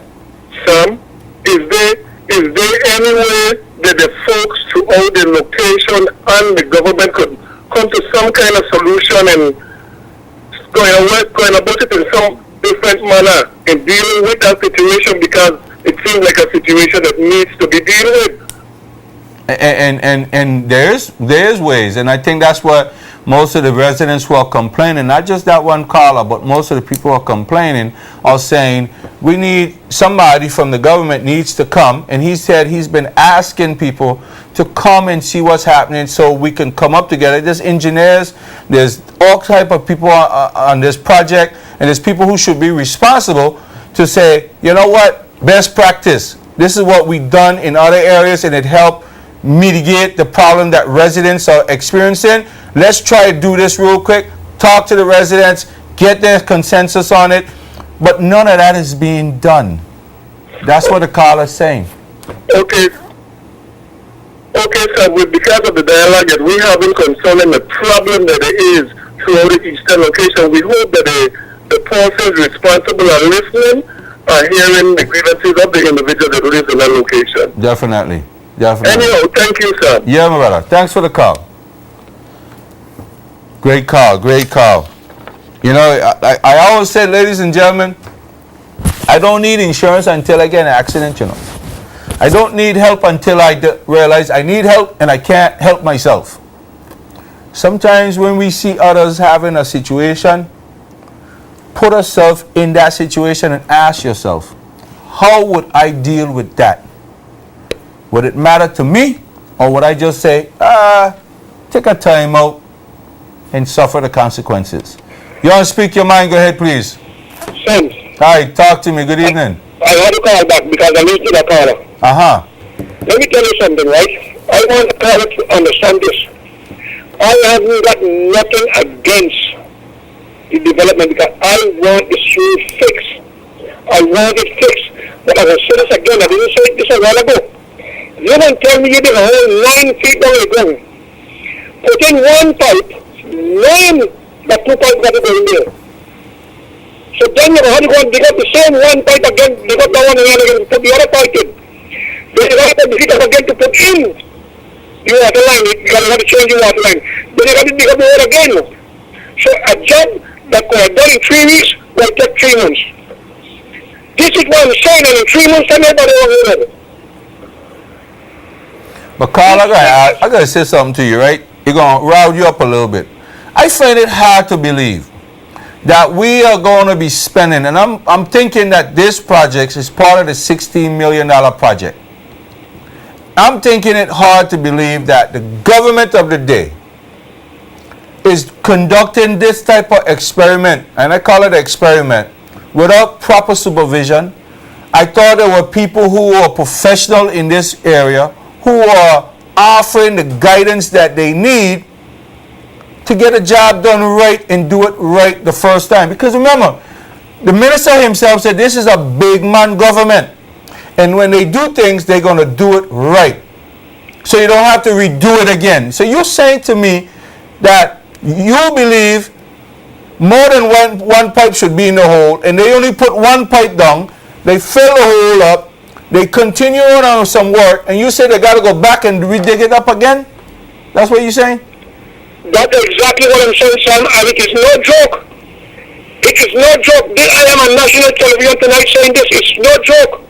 Sam, is there any way that the folks throughout the location and the government could come to some kind of solution and going about it in some different manner in dealing with that situation, because it seems like a situation that needs to be dealt with? And there's ways, and I think that's what most of the residents who are complaining, not just that one caller, but most of the people who are complaining are saying we need somebody from the government needs to come, and he said he's been asking people to come and see what's happening so we can come up together. There's engineers, there's all type of people on this project, and there's people who should be responsible to say, you know what, best practice. This is what we've done in other areas and it helped mitigate the problem that residents are experiencing. Let's try to do this real quick, talk to the residents, get their consensus on it, but none of that is being done. That's what the caller's saying. Okay. Okay, sir, because of the dialogue that we have been concerning the problem that there is throughout the eastern location, we hope that the persons responsible are listening, are hearing the grievances of the individual that lives in that location. Definitely. Definitely. Anyhow, thank you, sir. Yeah, my brother. Thanks for the call. Great call. Great call. You know, I always say, ladies and gentlemen, I don't need insurance until I get in an accident, you know. I don't need help until I realize I need help and I can't help myself. Sometimes when we see others having a situation, put yourself in that situation and ask yourself, how would I deal with that? Would it matter to me, or would I just say, take a time out and suffer the consequences? You want to speak your mind? Go ahead, please. Sam, Hi, talk to me. Good evening. I want to call back because I listened to the caller. Uh-huh. Let me tell you something, right? I want the caller to understand this. I haven't got nothing against the development because I want the street fixed. I want it fixed. But as I say this again, I didn't say this a while ago. You don't tell me you did a whole 9 feet down the ground. Put in one pipe, 2 pipes got to go in there. So then you're going to go and dig up the same one pipe again, dig up the one again, put the other pipe in. Then you have to dig up again to put in the water line. You got to change the water line. Then you got to dig up the water again. So a job that could have done in 3 weeks will take 3 months. This is what I'm saying, and in 3 months time everybody will hear it. But Carl, I gotta say something to you, right? It's gonna rile you up a little bit. I find it hard to believe that we are going to be spending, and I'm thinking that this project is part of the $16 million project. I'm thinking it hard to believe that the government of the day is conducting this type of experiment, and I call it an experiment, without proper supervision. I thought there were people who were professional in this area who are offering the guidance that they need to get a job done right and do it right the first time. Because remember, the minister himself said this is a big man government. And when they do things, they're going to do it right. So you don't have to redo it again. So you're saying to me that you believe more than one pipe should be in the hole, and they only put one pipe down, they fill the hole up, they continue on some work, and you say they got to go back and redig it up again? That's what you're saying? That's exactly what I'm saying, Sam, and it is no joke. It is no joke. I am on national television tonight saying this. It's no joke.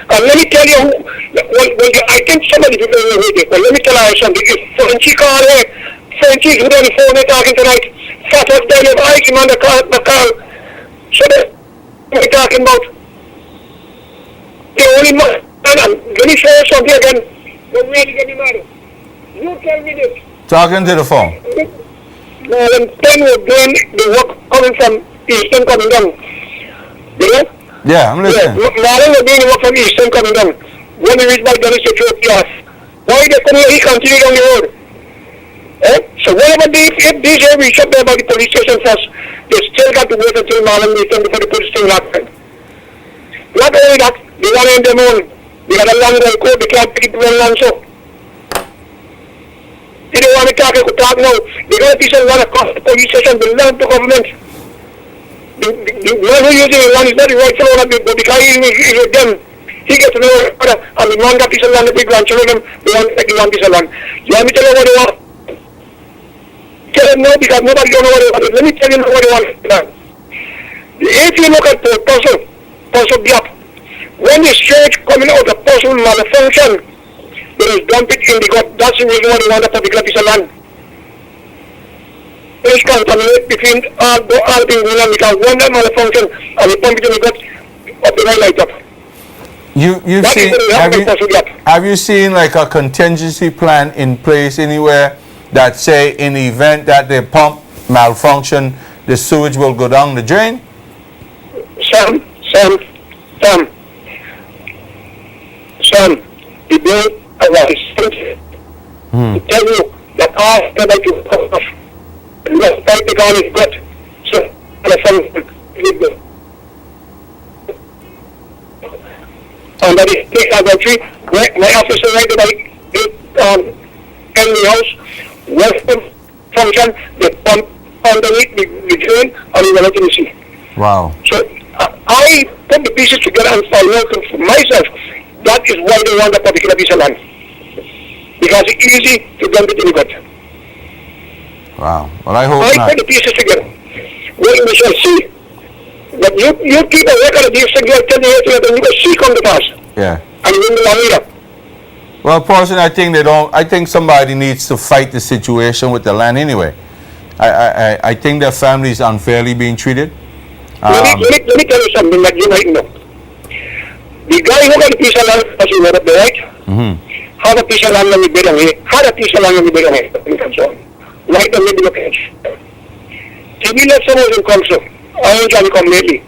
And let me tell you, I think somebody people will hear this, but let me tell you something. If Frenchy called here, Frenchy's who on the phone talking tonight, fat up there, you have him on the call. So what are we talking about? The only man, and let me show you something again. Don't really get me mad. You tell me this. Talking to the phone. When 10 were doing the work coming from Eastern coming down. You know? Yeah, I'm listening. Marlon was doing the work from Eastern coming down. When we reached back down, he said, why they come here, he continued down the road. Eh? So whatever if these here reach up there by the police station first, they still got to wait until Marlon meets them before the police station happened. Not only that, they want to end them all. They got a long way code, they can't take it very long so. They don't want to talk, they could talk now. They got a piece of land across the police station belong to government. The man who uses the land is not the rightful owner, but because he is with them, he gets to know other, and the man got a piece of land, the big grandchildren, they want to take the one piece of land. You want me to tell you what they want? Tell them no, because nobody don't know what they want. Let me tell you what they want. If you look at the puzzle gap, when the church coming out, the puzzle malfunction, they just dump it in the gut. That's the reason why they want a particular piece of land. It's contaminated between all things in land because one that malfunction and they pump it in the gut of the right light up. Have you seen like a contingency plan in place anywhere that say in the event that the pump malfunction, the sewage will go down the drain? Sam, Son, the bill was sent to tell you that all the like you come off. Yes, I think all is good. So, the son, and that is take out entry. My officer right about in the house, welcome function, they pump underneath the drain, and we were not in the sea. Wow. So I put the pieces together and found out for myself that is why they want that particular piece of land. Because it's easy to dump it in the gut. Wow. Well, I hope I not. put the pieces together. Well, we shall see. But you keep a record of these things, I'll tell you later, and you will see come to pass. Yeah. And you will not up. Well, personally, I think they don't. I think somebody needs to fight the situation with the land anyway. I think their family is unfairly being treated. Let me tell you something that you might know. The guy who got a piece of land, as you went up there, right? Had a piece of land on the bed away. Had a piece of land on the bed away. Right in the middle of the edge. Tibilatson was in council. I ain't trying to come lately.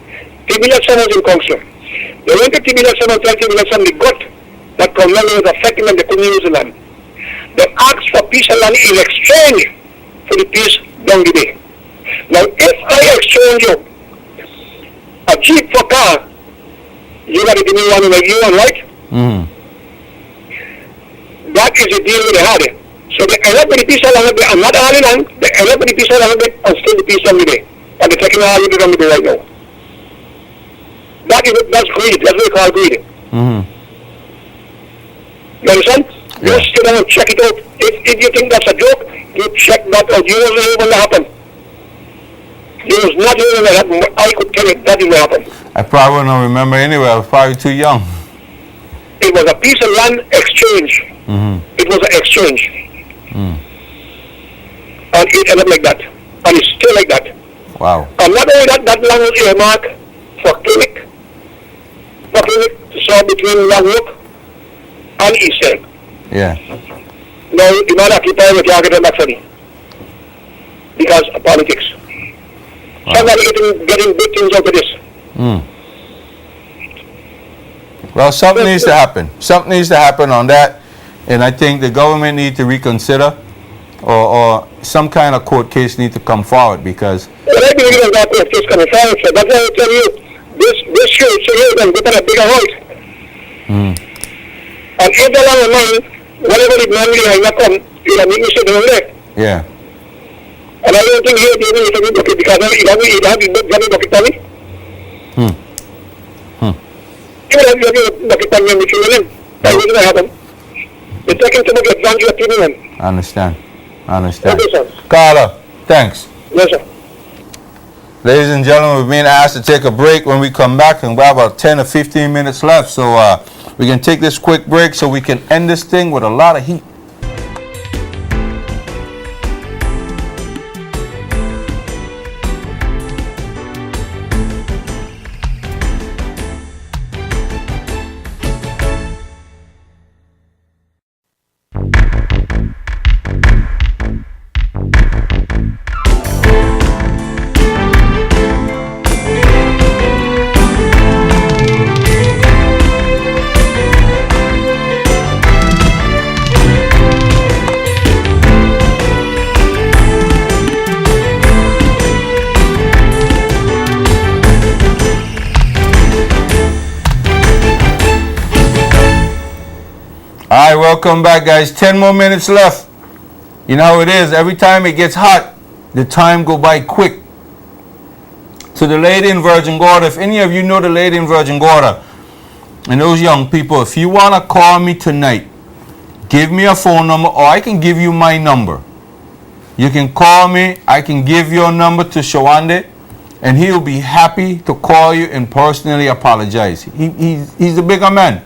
Tibilatson was in council. They went to Tibilatson and told Tibilatson the gut that Cornwall was affecting and they couldn't use the land. They asked for piece of land in exchange for the piece down the bay. Now, if I exchange you a Jeep for car, you got to give me one in a year, right? That is the deal they had. So they end up with the piece of land, and not all the land, they end up with the piece of land and still the piece on the bay. And they're taking all of it on the bay right now. That's greed. That's what we call greed. You understand? Yeah. Just sit down and check it out. If you think that's a joke, you check that out. You wasn't able to happen. You was not able to happen, but I could tell you that didn't happen. I probably don't remember anyway. I was probably too young. It was a piece of land exchange. It was an exchange. And it ended up like that. And it's still like that. Wow. And not only that, that land was earmarked for clinic. For clinic, so between Langlook and East End. Yeah. Now, the man occupied with target and that's funny. Because of politics. Somebody getting big things out of this. Well, something needs to happen. Something needs to happen on that. And I think the government needs to reconsider or some kind of court case needs to come forward because... Well, I believe in that court case coming forward, so that's why I tell you, this should so and get on a bigger height. And if the land of mine, whatever the man will not come, you know, make me sit down there. Yeah. And I don't think he'll be able to do it because he'll have the bucket for me. He will have the bucket for me and the children. That wasn't going to happen. They're taking too much advantage of people. I understand. I understand. Okay, sir. Carla, thanks. Yes, sir. Ladies and gentlemen, we're being asked to take a break. When we come back, and we have about 10 or 15 minutes left. So we can take this quick break so we can end this thing with a lot of heat. Alright, welcome back guys. 10 more minutes left. You know how it is. Every time it gets hot, the time go by quick. To the lady in Virgin Gorda, if any of you know the lady in Virgin Gorda, and those young people, if you want to call me tonight, give me a phone number or I can give you my number. You can call me. I can give your number to Shawande and he'll be happy to call you and personally apologize. He's the bigger man.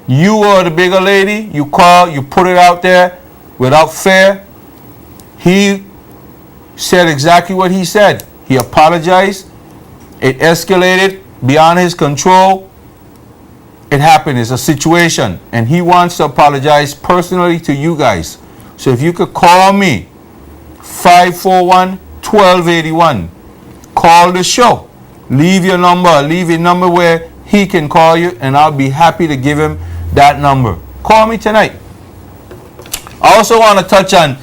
You are the bigger lady. You call, you put it out there without fear. He said exactly what he said. He apologized. It escalated beyond his control. It happened. It's a situation. And he wants to apologize personally to you guys. So if you could call me, 541-1281. Call the show. Leave your number. Leave your number where he can call you, and I'll be happy to give him that number. Call me tonight. I also want to touch on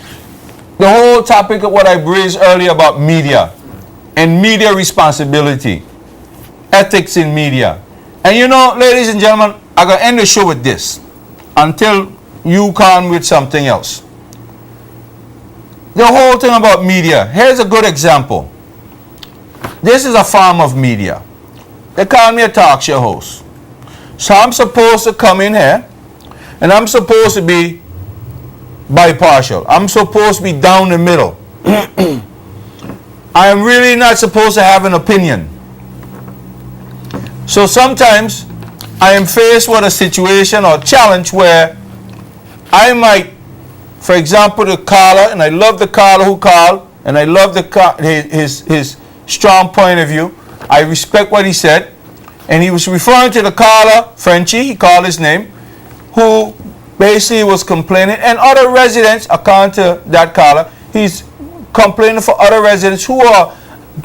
the whole topic of what I raised earlier about media and media responsibility, ethics in media. And you know, ladies and gentlemen, I'm going to end the show with this until you come with something else. The whole thing about media, here's a good example. This is a form of media. They call me a talk show host. So I'm supposed to come in here and I'm supposed to be bipartial. I'm supposed to be down the middle. I am really not supposed to have an opinion. So sometimes I am faced with a situation or challenge where I might, for example, the caller, and I love the caller who called, and I love his strong point of view. I respect what he said. And he was referring to the caller, Frenchie, he called his name, who basically was complaining, and other residents, according to that caller, he's complaining for other residents who are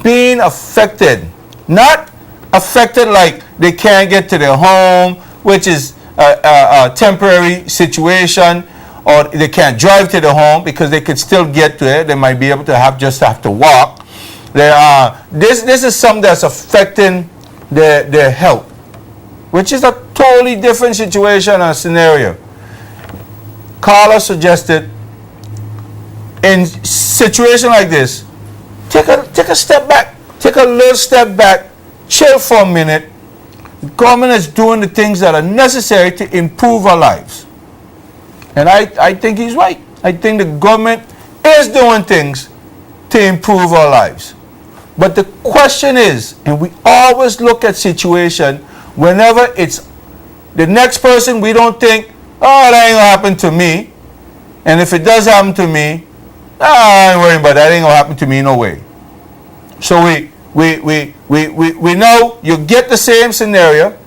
being affected. Not affected like they can't get to their home, which is a temporary situation, or they can't drive to their home because they could still get to it. They might be able to just have to walk. This is something that's affecting their health, which is a totally different situation and scenario. Carla suggested, in situation like this, take a step back, take a little step back, chill for a minute. The government is doing the things that are necessary to improve our lives. And I think he's right. I think the government is doing things to improve our lives. But the question is, and we always look at situation whenever it's the next person, we don't think, oh, that ain't gonna happen to me. And if it does happen to me, I ain't worrying about that. It ain't gonna happen to me no way. So we know you get the same scenario,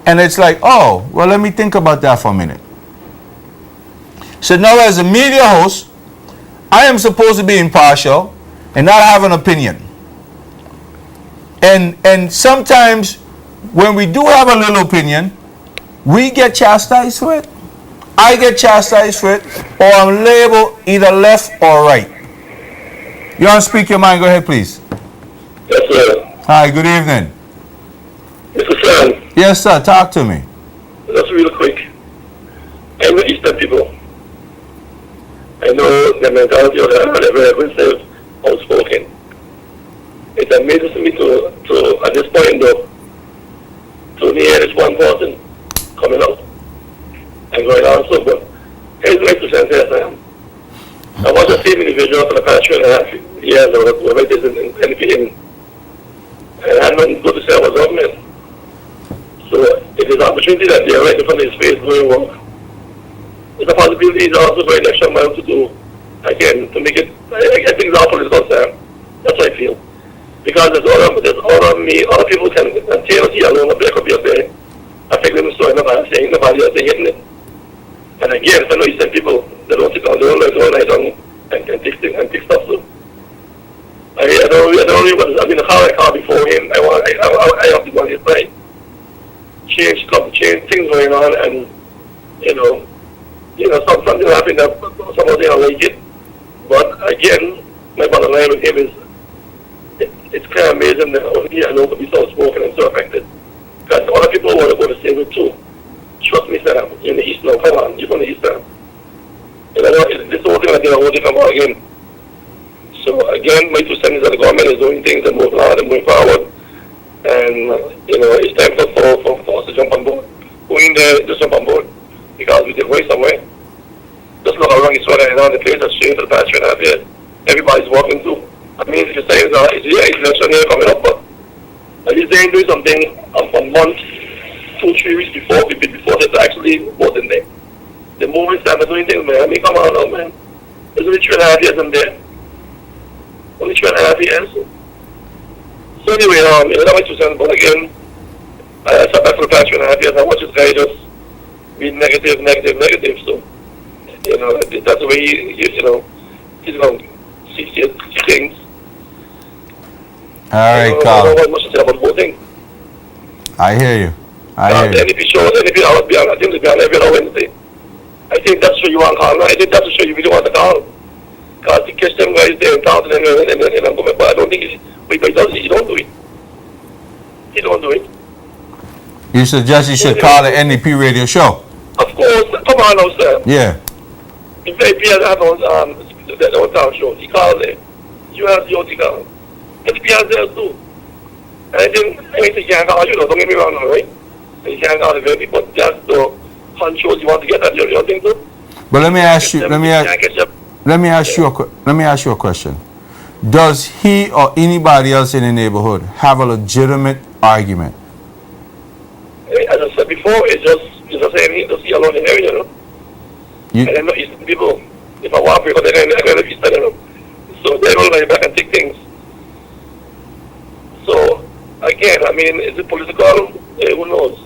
and it's like, oh, well, let me think about that for a minute. So now as a media host, I am supposed to be impartial and not have an opinion. And sometimes when we do have a little opinion, we get chastised for it. I get chastised for it, or I'm labeled either left or right. You want to speak your mind? Go ahead, please. Yes, sir. Hi, good evening. Mr. Sam, Yes, sir. Talk to me. just real quick. I'm the Eastern people. I know the mentality of the very aggressive, outspoken. It amazes me to at this point though, to hear this one person coming out and going on so, but here's my 2 cents here, Sam. I was the same individual for the past 3.5 years, or whatever it is in NPN, and I had nothing good to say about government. So it is an opportunity that they are right in front of his face doing work. There's a possibility he's also going extra mile to do, again, to make it, I think example is concerned. That's what I feel. Because there's other people can TLC alone, a black up your day, affect them so nobody saying nobody else hitting it. And again, I know you said people, they don't sit down, they don't learn all night long and take stuff. So I don't really want to, I mean, how I call before him, I have to go on his side. Change things going on, and something happened that somebody don't like it. But again, my bottom line with him is it's kind of amazing that only I know to be so outspoken and so affected. Because other people want to go the same way too. Trust me, Sam, you're in the East now. Come on, you're from the East now. This whole thing I think I want to come out again. So again, my 2 cents is that the government is doing things and moving on and moving forward. And it's time for us to jump on board. Who in there, just jump on board. Because we did way somewhere. Just look around each other and on the place that's changed for the past 3.5 years. Everybody's walking through. I mean, if you're saying it's election year coming up, but at least they're doing something a month, 2-3 weeks before they're actually voting there. The movement started doing things, man. I mean, come on now, man. There's only 3.5 years in there. Only 3.5 years. So anyway, that was 2 cents, but again, I sat back for the past 3.5 years. I watched this guy just be negative. So, that's the way he's going to see things. All right, Carl. I don't know what much to say about the whole thing. I hear you. I And hear you. if it shows, and if it out, be on, I think it'll be on every other Wednesday. I think that's what you want to call. I think that's what you really want to call. Because to catch them guys there and talk to them and I'm going, but I don't think he don't do it. He don't do it. You suggest you should call the NDP radio show? Of course, come on now, sir. Yeah. If they appear to have on town show, he calls it. You have your call. And he has theirs too. And I think he can't call you, don't get me wrong, right? You can't call the baby, but that's the hunt shows you want to get at your thing too. But let me ask you. Let me ask you a question. Does he or anybody else in the neighborhood have a legitimate argument? As I said before, it's just saying he does see alone in the area, you know. You, And I know Eastern people, if I want people, they're going to be studying them. So they don't like back and take things. So, again, I mean, is it political? Who knows?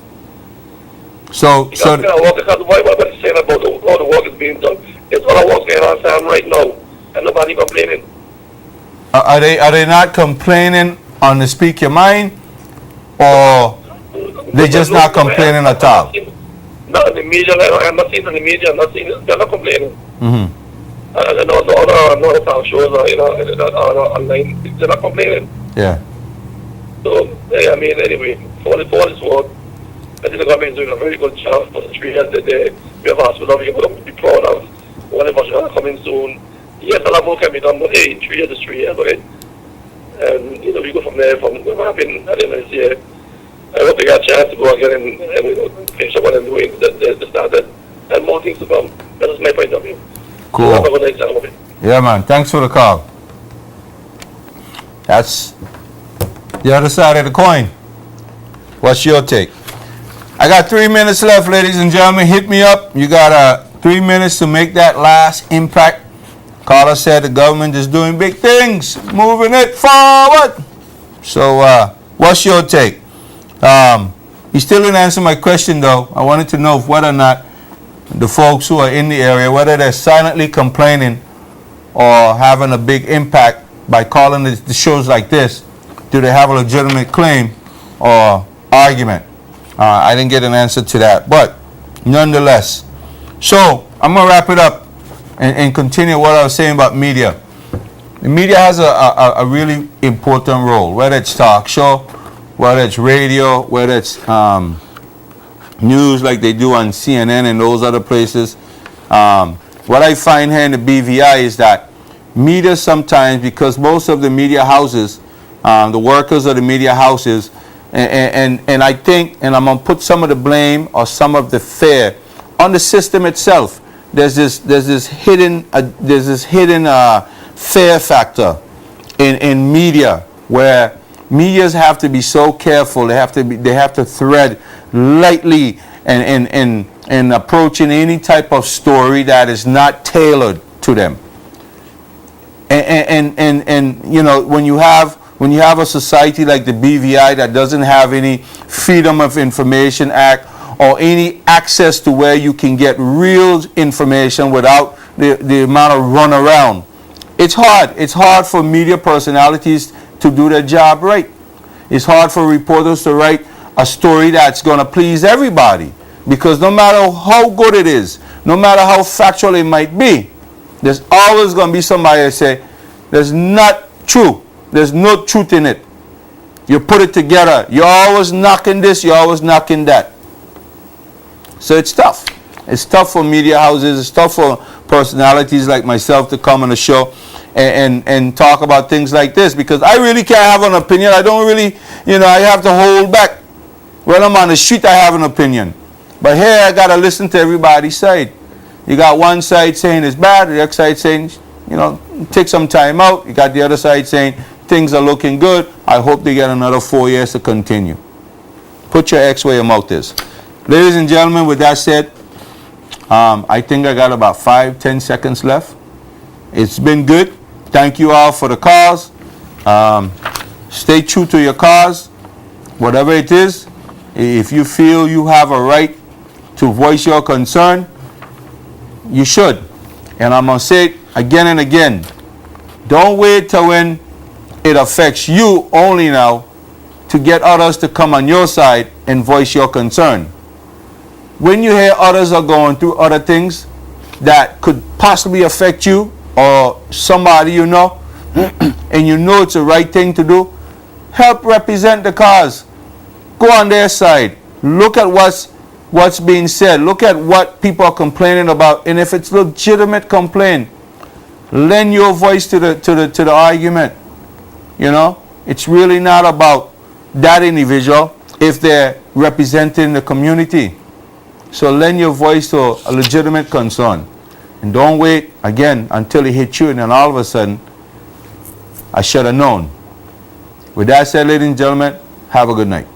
so Because what is saying about how the work is being done? There's other work going on Sam right now, and nobody complaining. are they not complaining on the Speak Your Mind, or they just not complaining at all? Not in the media, I'm not seeing it in the media, they're not complaining. Mm-hmm. And then also other talk shows, online, they're not complaining. Yeah. So, I mean, anyway, for what it's worth, I think the government is doing a very good job for the 3 years that we have hospital we can be proud of. Whatever is coming soon. Yes, a lot more can be done, but hey, 3 years is 3 years, okay? And, you know, we go from there, from what happened at the end of this year. I hope they got a chance to go again and finish up what they're doing, that started, and more things to come. That is my point of view. Cool. Have a good night, Sam. Yeah, man. Thanks for the call. That's the other side of the coin. What's your take? I got 3 minutes left, ladies and gentlemen. Hit me up. You got 3 minutes to make that last impact. Carla said the government is doing big things, moving it forward. So, what's your take? You still didn't answer my question, though. I wanted to know whether or not the folks who are in the area, whether they're silently complaining or having a big impact by calling the shows like this, do they have a legitimate claim or argument? I didn't get an answer to that, but nonetheless. So I'm gonna wrap it up and continue what I was saying about media. The media has a really important role, whether it's talk show, whether it's radio, whether it's news like they do on CNN and those other places. What I find here in the BVI is that media sometimes, because most of the media houses, the workers of the media houses, and I think, and I'm going to put some of the blame or some of the fear on the system itself. There's this hidden fear factor in media, where medias have to be so careful. They have to thread lightly and approaching any type of story that is not tailored to them. And you know, when you have a society like the BVI that doesn't have any Freedom of Information Act or any access to where you can get real information without the amount of runaround, it's hard. It's hard for media personalities to do their job right. It's hard for reporters to write a story that's going to please everybody, because no matter how good it is, no matter how factual it might be, there's always going to be somebody that say, there's not true. There's no truth in it. You put it together. You're always knocking this, you're always knocking that. So it's tough. It's tough for media houses. It's tough for personalities like myself to come on the show and talk about things like this, because I really can't have an opinion. I don't really, I have to hold back. When I'm on the street, I have an opinion. But here, I got to listen to everybody's side. You got one side saying it's bad, the other side saying, take some time out. You got the other side saying things are looking good. I hope they get another 4 years to continue. Put your X where your mouth is. Ladies and gentlemen, with that said, I think I got about 5-10 seconds left. It's been good. Thank you all for the calls. Stay true to your cause, whatever it is. If you feel you have a right to voice your concern, you should. And I'm going to say it again and again. Don't wait till when it affects you only now to get others to come on your side and voice your concern. When you hear others are going through other things that could possibly affect you or somebody you know, and you know it's the right thing to do, help represent the cause. Go on their side. Look at what's being said. Look at what people are complaining about, and if it's legitimate complaint, lend your voice to the argument. You know, it's really not about that individual if they're representing the community. So lend your voice to a legitimate concern, and don't wait again until it hits you, and then all of a sudden, I should have known. With that said, ladies and gentlemen, have a good night.